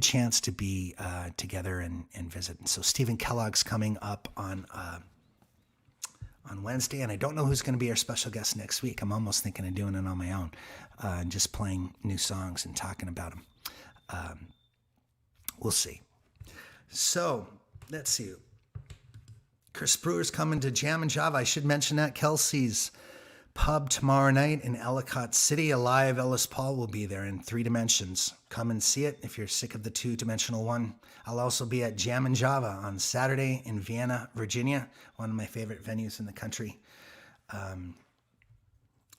chance to be together and visit. And so Stephen Kellogg's coming up on Wednesday, and I don't know who's going to be our special guest next week. I'm almost thinking of doing it on my own, and just playing new songs and talking about them. We'll see. So let's see. Chris Brewer's coming to Jam and Java. I should mention that. Kelsey's Pub tomorrow night in Ellicott City. A live Ellis Paul will be there in 3 dimensions. Come and see it if you're sick of the 2-dimensional one. I'll also be at Jam and Java on Saturday in Vienna, Virginia, one of my favorite venues in the country.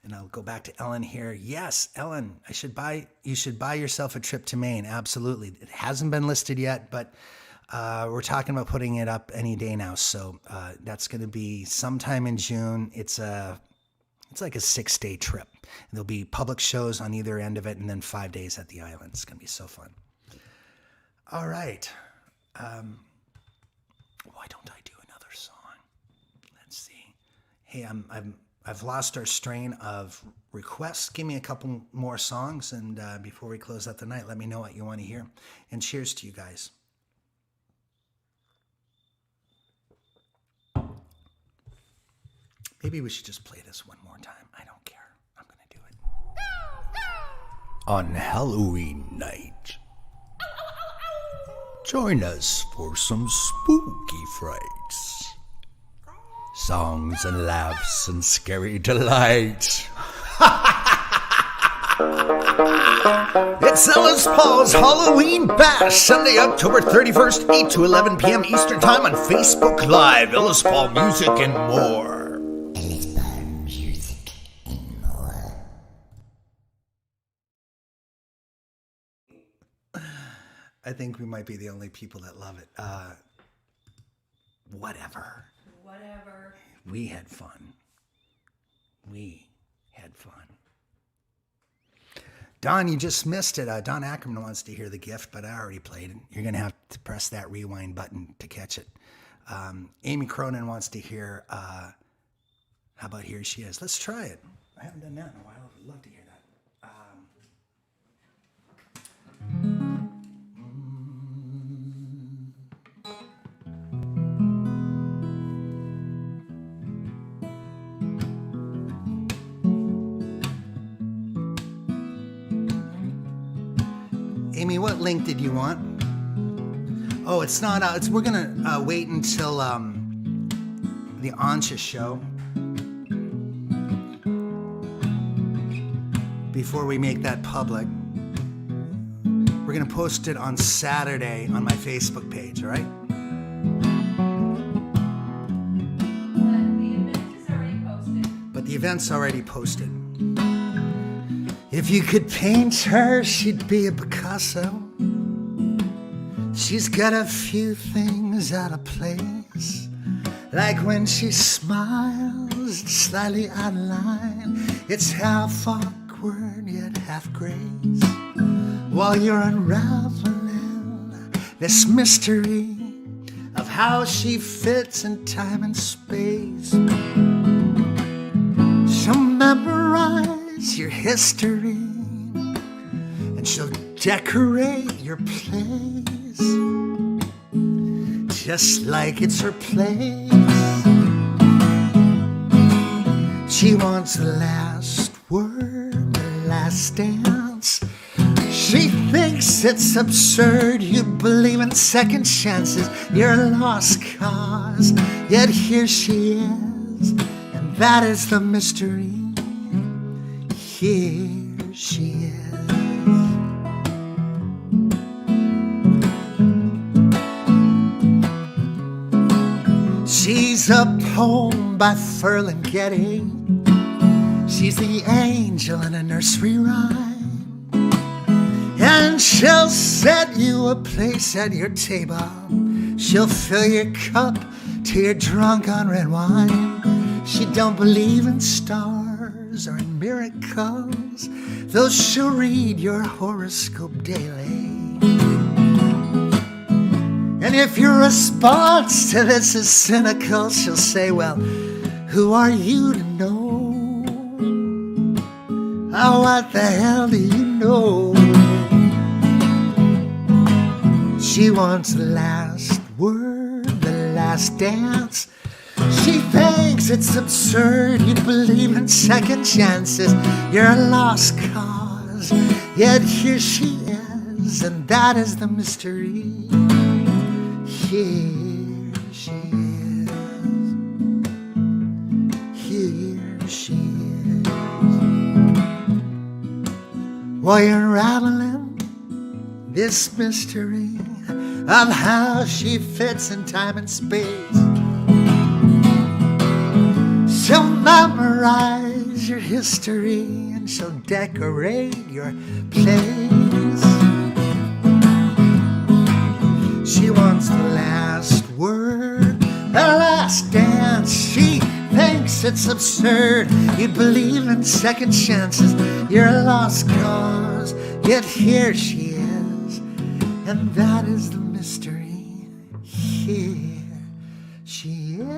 And I'll go back to Ellen here. Yes, Ellen, you should buy yourself a trip to Maine. Absolutely. It hasn't been listed yet, but we're talking about putting it up any day now. So that's going to be sometime in June. It's like a 6-day trip. And there'll be public shows on either end of it and then 5 days at the island. It's going to be so fun. All right. Why don't I do another song? Let's see. Hey, I've lost our strain of requests. Give me a couple more songs, and before we close out the night, let me know what you want to hear. And cheers to you guys. Maybe we should just play this one more time. I don't care. I'm going to do it. On Halloween night, join us for some spooky frights. Songs and laughs and scary delight. It's Ellis Paul's Halloween Bash, Sunday, October 31st, 8 to 11 p.m. Eastern Time on Facebook Live. Ellis Paul Music and more. I think we might be the only people that love it. Whatever. We had fun. Don, you just missed it. Don Ackerman wants to hear the gift, but I already played it. You're going to have to press that rewind button to catch it. Amy Cronin wants to hear, how about Here She Is? Let's try it. I haven't done that in a while. I'd love to hear that. Amy, what link did you want? Oh, it's not out. We're going to wait until the Ansha show before we make that public. We're going to post it on Saturday on my Facebook page, all right? But the event's already posted. If you could paint her, she'd be a Picasso. She's got a few things out of place, like when she smiles, it's slightly out of line. It's half awkward, yet half grace. While you're unraveling this mystery of how she fits in time and space, she'll memorize your history, and she'll decorate your place just like it's her place. She wants the last word, the last dance. She thinks it's absurd you believe in second chances. You're a lost cause, yet here she is, and that is the mystery. Here she is. She's is a poem by Ferlinghetti. She's the angel in a nursery rhyme, and she'll set you a place at your table. She'll fill your cup till you're drunk on red wine. She don't believe in stars or in miracles, though she'll read your horoscope daily. And if your response to this is cynical, she'll say, well, who are you to know? Oh, what the hell do you know? She wants the last word, the last dance. She thinks it's absurd you believe in second chances. You're a lost cause, yet here she is, and that is the mystery. Here she is. Here she is. While you're unraveling this mystery of how she fits in time and space, she'll memorize your history and she'll decorate your place. She wants the last word, the last dance. She thinks it's absurd you believe in second chances. You're a lost cause, yet here she is, and that is the mystery. Here she is.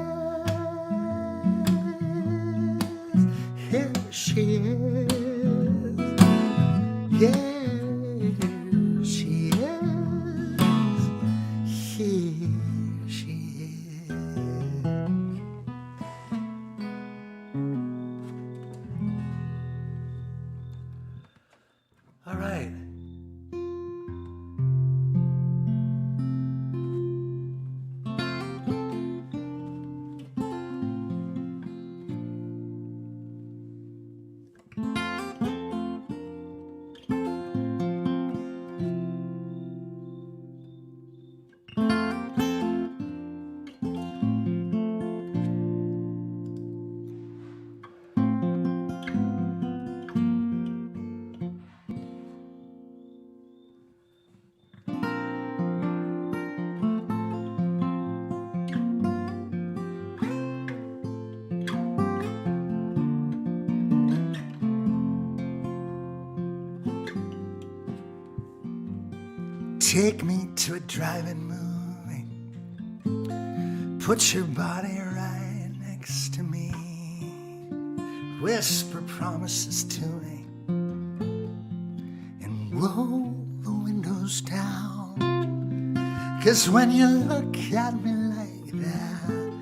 Here she is. Here she is. Here she is. All right. Take me to a drive-in movie. Put your body right next to me. Whisper promises to me and roll the windows down. 'Cause when you look at me like that,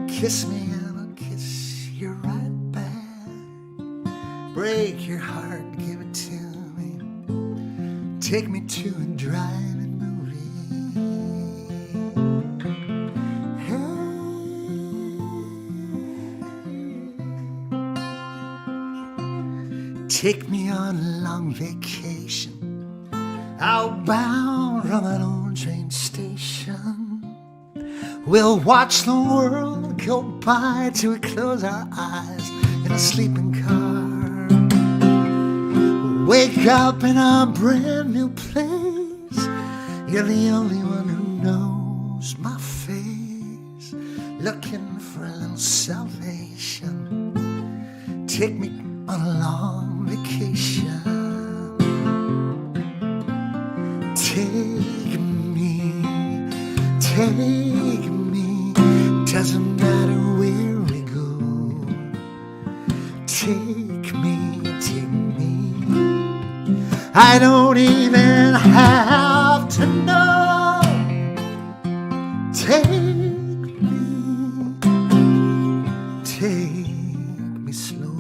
kiss me and I'll kiss you right back. Break your heart, give it to me. Take me to a drive-in movie. Hey. Take me on a long vacation, outbound from an old train station. We'll watch the world go by till we close our eyes in a sleeping car. Wake up in a brand new place. You're the only one who knows my face. Looking for a little salvation. Take me on a long vacation. Take me, doesn't matter where we go. Take me. I don't even have to know. Take me slow.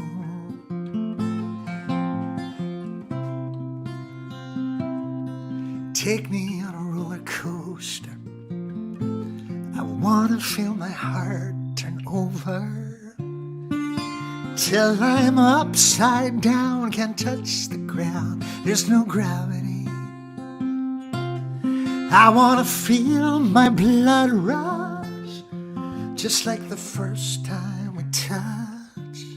Take me on a roller coaster. I wanna feel my heart turn over till I'm upside down, can't touch the ground, there's no gravity. I wanna feel my blood rush just like the first time we touched.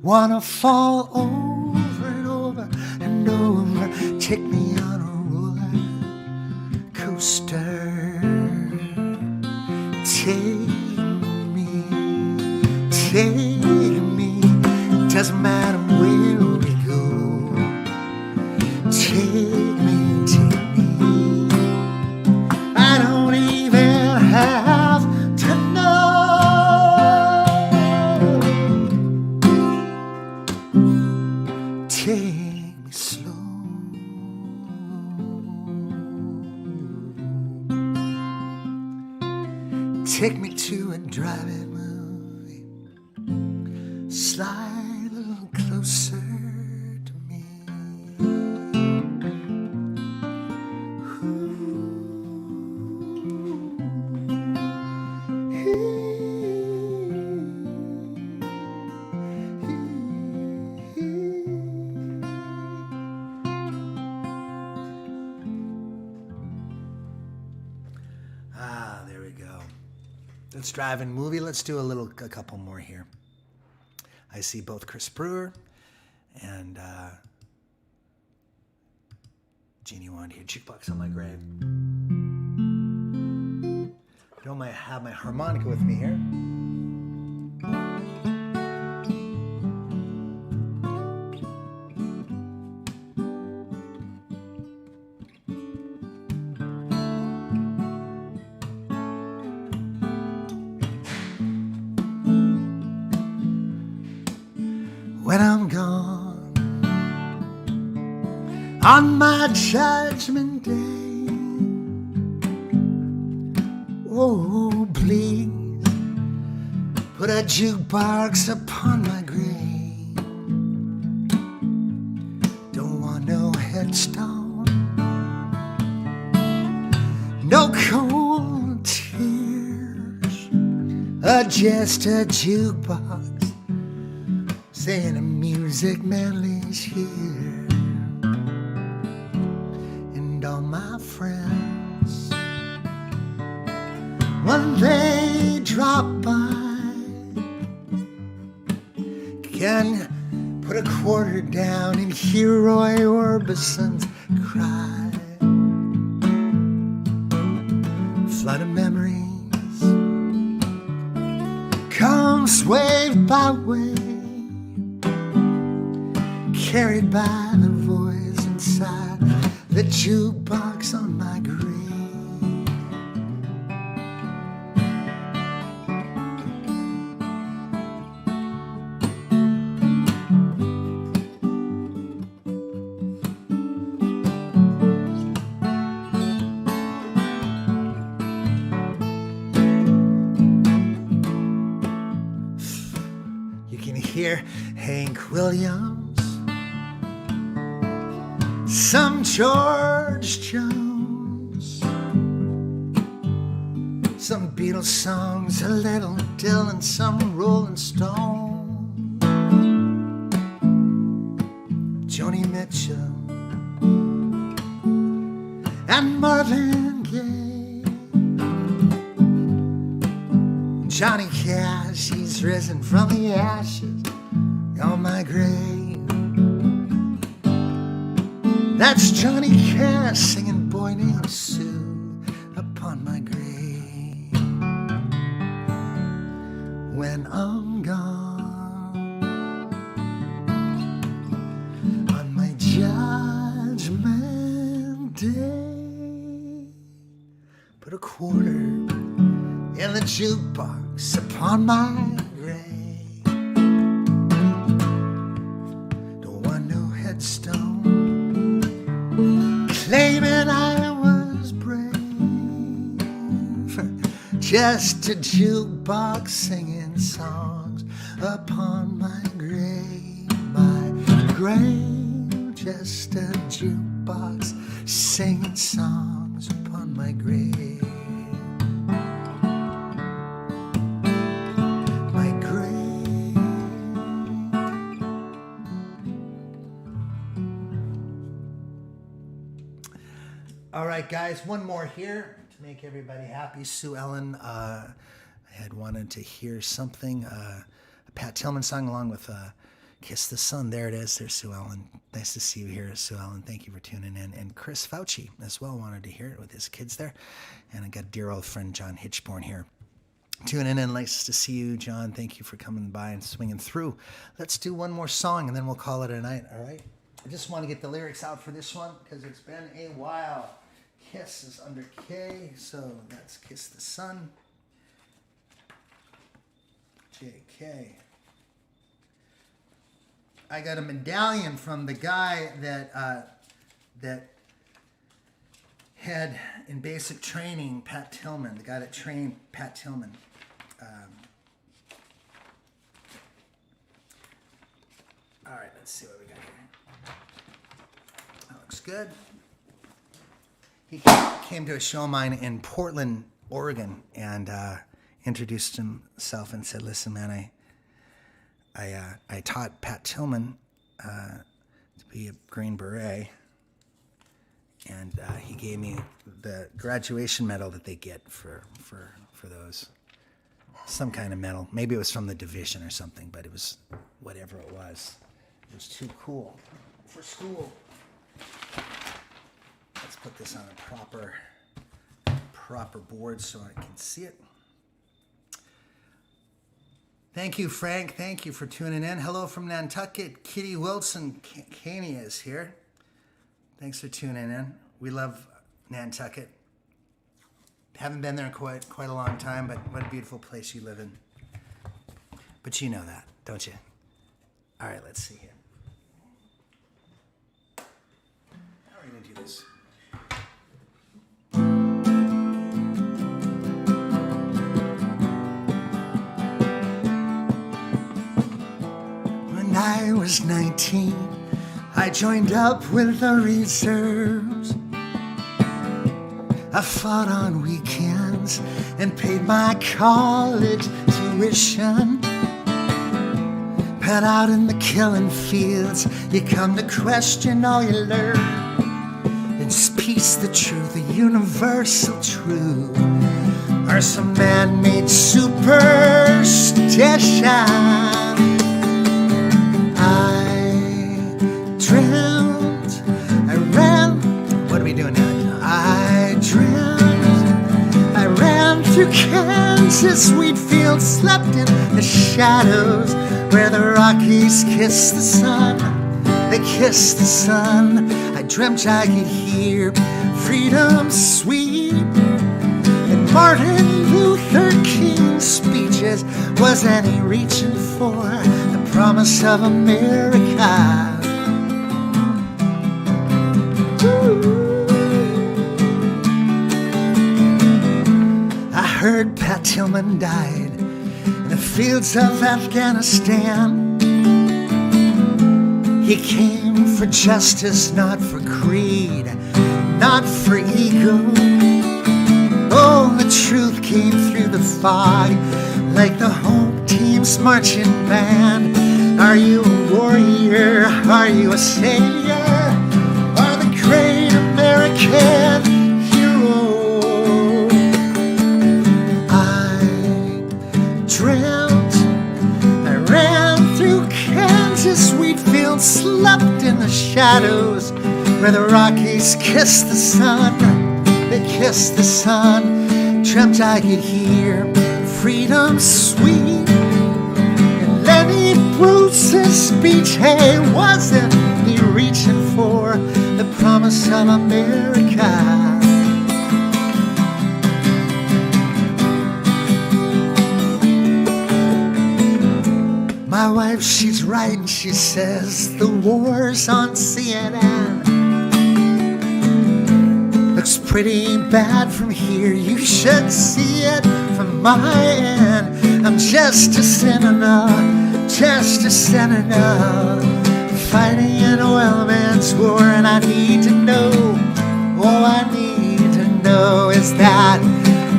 Wanna fall over and over and over. Take me on a roller coaster. Take me, doesn't matter where we go. Take me, I don't even have to know. Take me slow. Take me to a drive-in movie. Slide a little closer to me. There we go. Let's drive-in movie. Let's do a couple more here. I see both Chris Brewer and Jeannie wanted to hear Jukebox on My Grave. I don't have my harmonica with me here. When I'm gone on my judgment day, oh, please put a jukebox upon my grave. Don't want no headstone, no cold tears, just a jukebox saying the music manly's here. And all my friends, when they drop by, can put a quarter down and hear Roy Orbison's cry. Flood of memories comes wave by wave, carried by the voice inside the jukebox on my grave. You can hear Hank Williams, some George Jones, some Beatles songs, a little Dylan, some Rolling Stone, Joni Mitchell and Marvin Gaye, Johnny Cash, he's risen from the ashes on my grave. That's Johnny Cash singing Boy Named Sue upon my grave. When I'm gone on my judgment day, put a quarter in the jukebox upon my grave. Don't want no headstone claiming I was brave, just a jukebox singing songs upon my grave. My grave, just a jukebox singing songs upon my grave. My grave. All right, guys, one more here to make everybody happy. Sue Ellen I had wanted to hear something, a Pat Tillman song along with Kiss the Sun. There it is. There's Sue Ellen. Nice to see you here, Sue Ellen. Thank you for tuning in. And Chris Fauci as well wanted to hear it with his kids there. And I got a dear old friend, John Hitchborn, here tuning in. Nice to see you, John. Thank you for coming by and swinging through. Let's do one more song and then we'll call it a night, all right? I just want to get the lyrics out for this one because it's been a while. Kiss is under K, so that's Kiss the Sun. JK. I got a medallion from the guy that had in basic training Pat Tillman, the guy that trained Pat Tillman. All right, let's see what we got here. That looks good. He came to a show of mine in Portland, Oregon, and introduced himself and said, "Listen, man, I taught Pat Tillman to be a Green Beret, and he gave me the graduation medal that they get for those, some kind of medal. Maybe it was from the division or something, but it was whatever it was. It was too cool for school. Let's put this on a proper board so I can see it. Thank you, Frank. Thank you for tuning in. Hello from Nantucket. Kitty Wilson Caney is here. Thanks for tuning in. We love Nantucket. Haven't been there in quite a long time, but what a beautiful place you live in. But you know that, don't you? All right, let's see here. How are we going to do this? When I was 19, I joined up with the reserves. I fought on weekends and paid my college tuition. But out in the killing fields, you come to question all you learn. It's peace, the truth, the universal truth, or some man-made superstition. I dreamt, I ran. What are we doing now? I dreamt, I ran through Kansas wheat fields, slept in the shadows where the Rockies kiss the sun. They kiss the sun. I dreamt I could hear freedom sweet. And Martin Luther King's speeches, wasn't he reaching for the promise of America? I heard Pat Tillman died in the fields of Afghanistan. He came for justice, not for greed, not for ego. Oh, the truth came through the fog like the home team's marching band. Are you a warrior? Are you a savior? Are the great American hero? I dreamt, I ran through Kansas wheat fields, slept in the shadows where the Rockies kiss the sun. They kiss the sun. Dreamt I could hear freedom sweet. And Lenny Bruce's speech, hey, wasn't he reaching for the promise of America? My wife, she's right, and she says the war's on CNN. Looks pretty bad from here, you should see it from my end. I'm just a senator, fighting an oil man's war. And I need to know, oh, I need to know, is that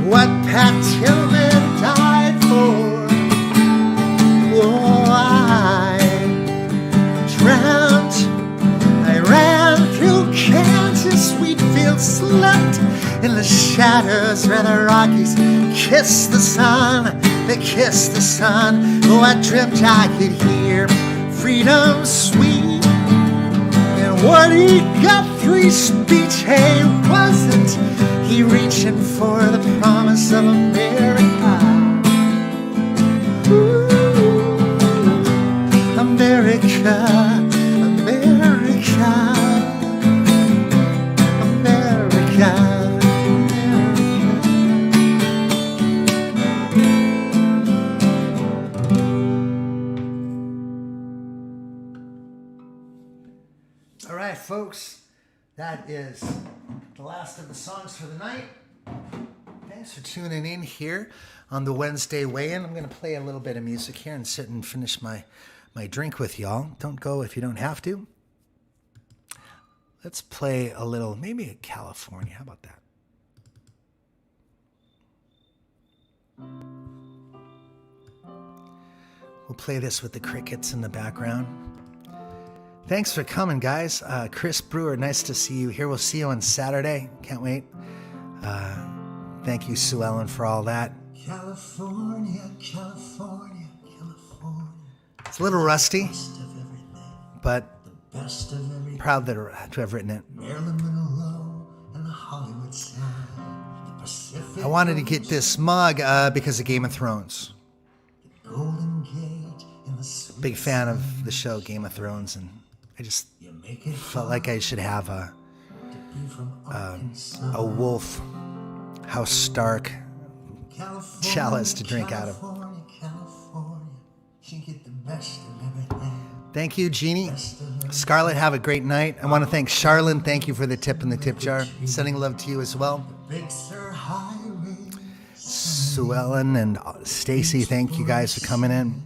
what Pat Tillman died for? Oh, I dreamt, I ran through Kansas wheat fields, slept in the shadows shadows where the Rockies kiss the sun. They kiss the sun. Oh, I dreamt I could hear freedom sweet. And what he got through his speech, hey, wasn't he reaching for the promise of America? Ooh, America, America, America. All right, folks, that is the last of the songs for the night. Thanks for tuning in here on the Wednesday weigh-in. I'm going to play a little bit of music here and sit and finish my drink with y'all. Don't go if you don't have to. Let's play a little, maybe a California. How about that? We'll play this with the crickets in the background. Thanks for coming, guys. Chris Brewer, nice to see you here. We'll see you on Saturday. Can't wait. Thank you, Sue Ellen, for all that. California, California, California. It's a little rusty, but proud to have written it. I wanted to get this mug because of Game of Thrones. Big fan of the show Game of Thrones, and I just felt like I should have a wolf House Stark chalice to drink out of. Thank you, Jeannie. Scarlett, have a great night. I want to thank Charlene. Thank you for the tip in the tip jar. Sending love to you as well. Sue Ellen and Stacy, thank you guys for coming in.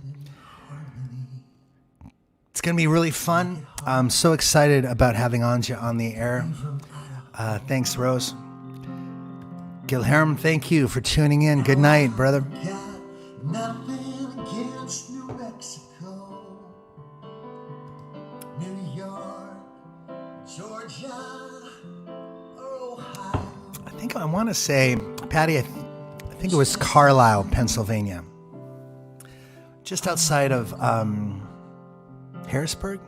It's going to be really fun. I'm so excited about having Anja on the air. Thanks, Rose. Gilherm, thank you for tuning in. Good night, brother. I think I want to say, Patty, I think it was Carlisle, Pennsylvania. Just outside of Harrisburg?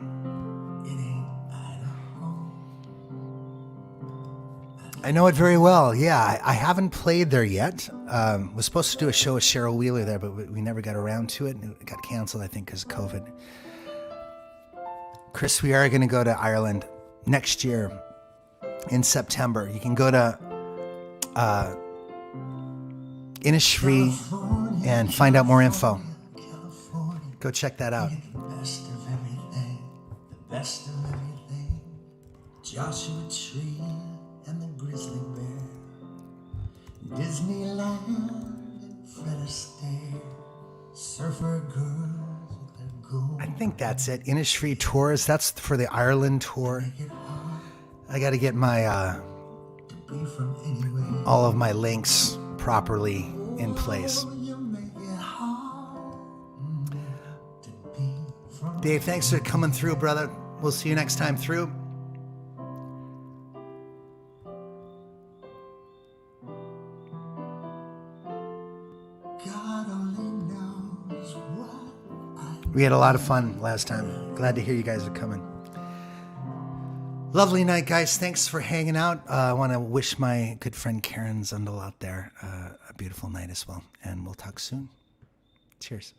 I know it very well. Yeah, I haven't played there yet. Was supposed to do a show with Cheryl Wheeler there, but we never got around to it. It got canceled, I think, because of COVID. Chris, we are going to go to Ireland next year in September. You can go to Innisfree and find out more info. Go check that out. The best of everything. Joshua Tree and the grizzly bear. Disneyland and Fred Astaire. Surfer girls with their gold. I think that's it. Innisfree Tours. That's for the Ireland tour. I got to get my all of my links properly in place. Dave, thanks for coming through, brother. We'll see you next time through. We had a lot of fun last time. Glad to hear you guys are coming. Lovely night, guys. Thanks for hanging out. I want to wish my good friend Karen Zundel out there a beautiful night as well. And we'll talk soon. Cheers.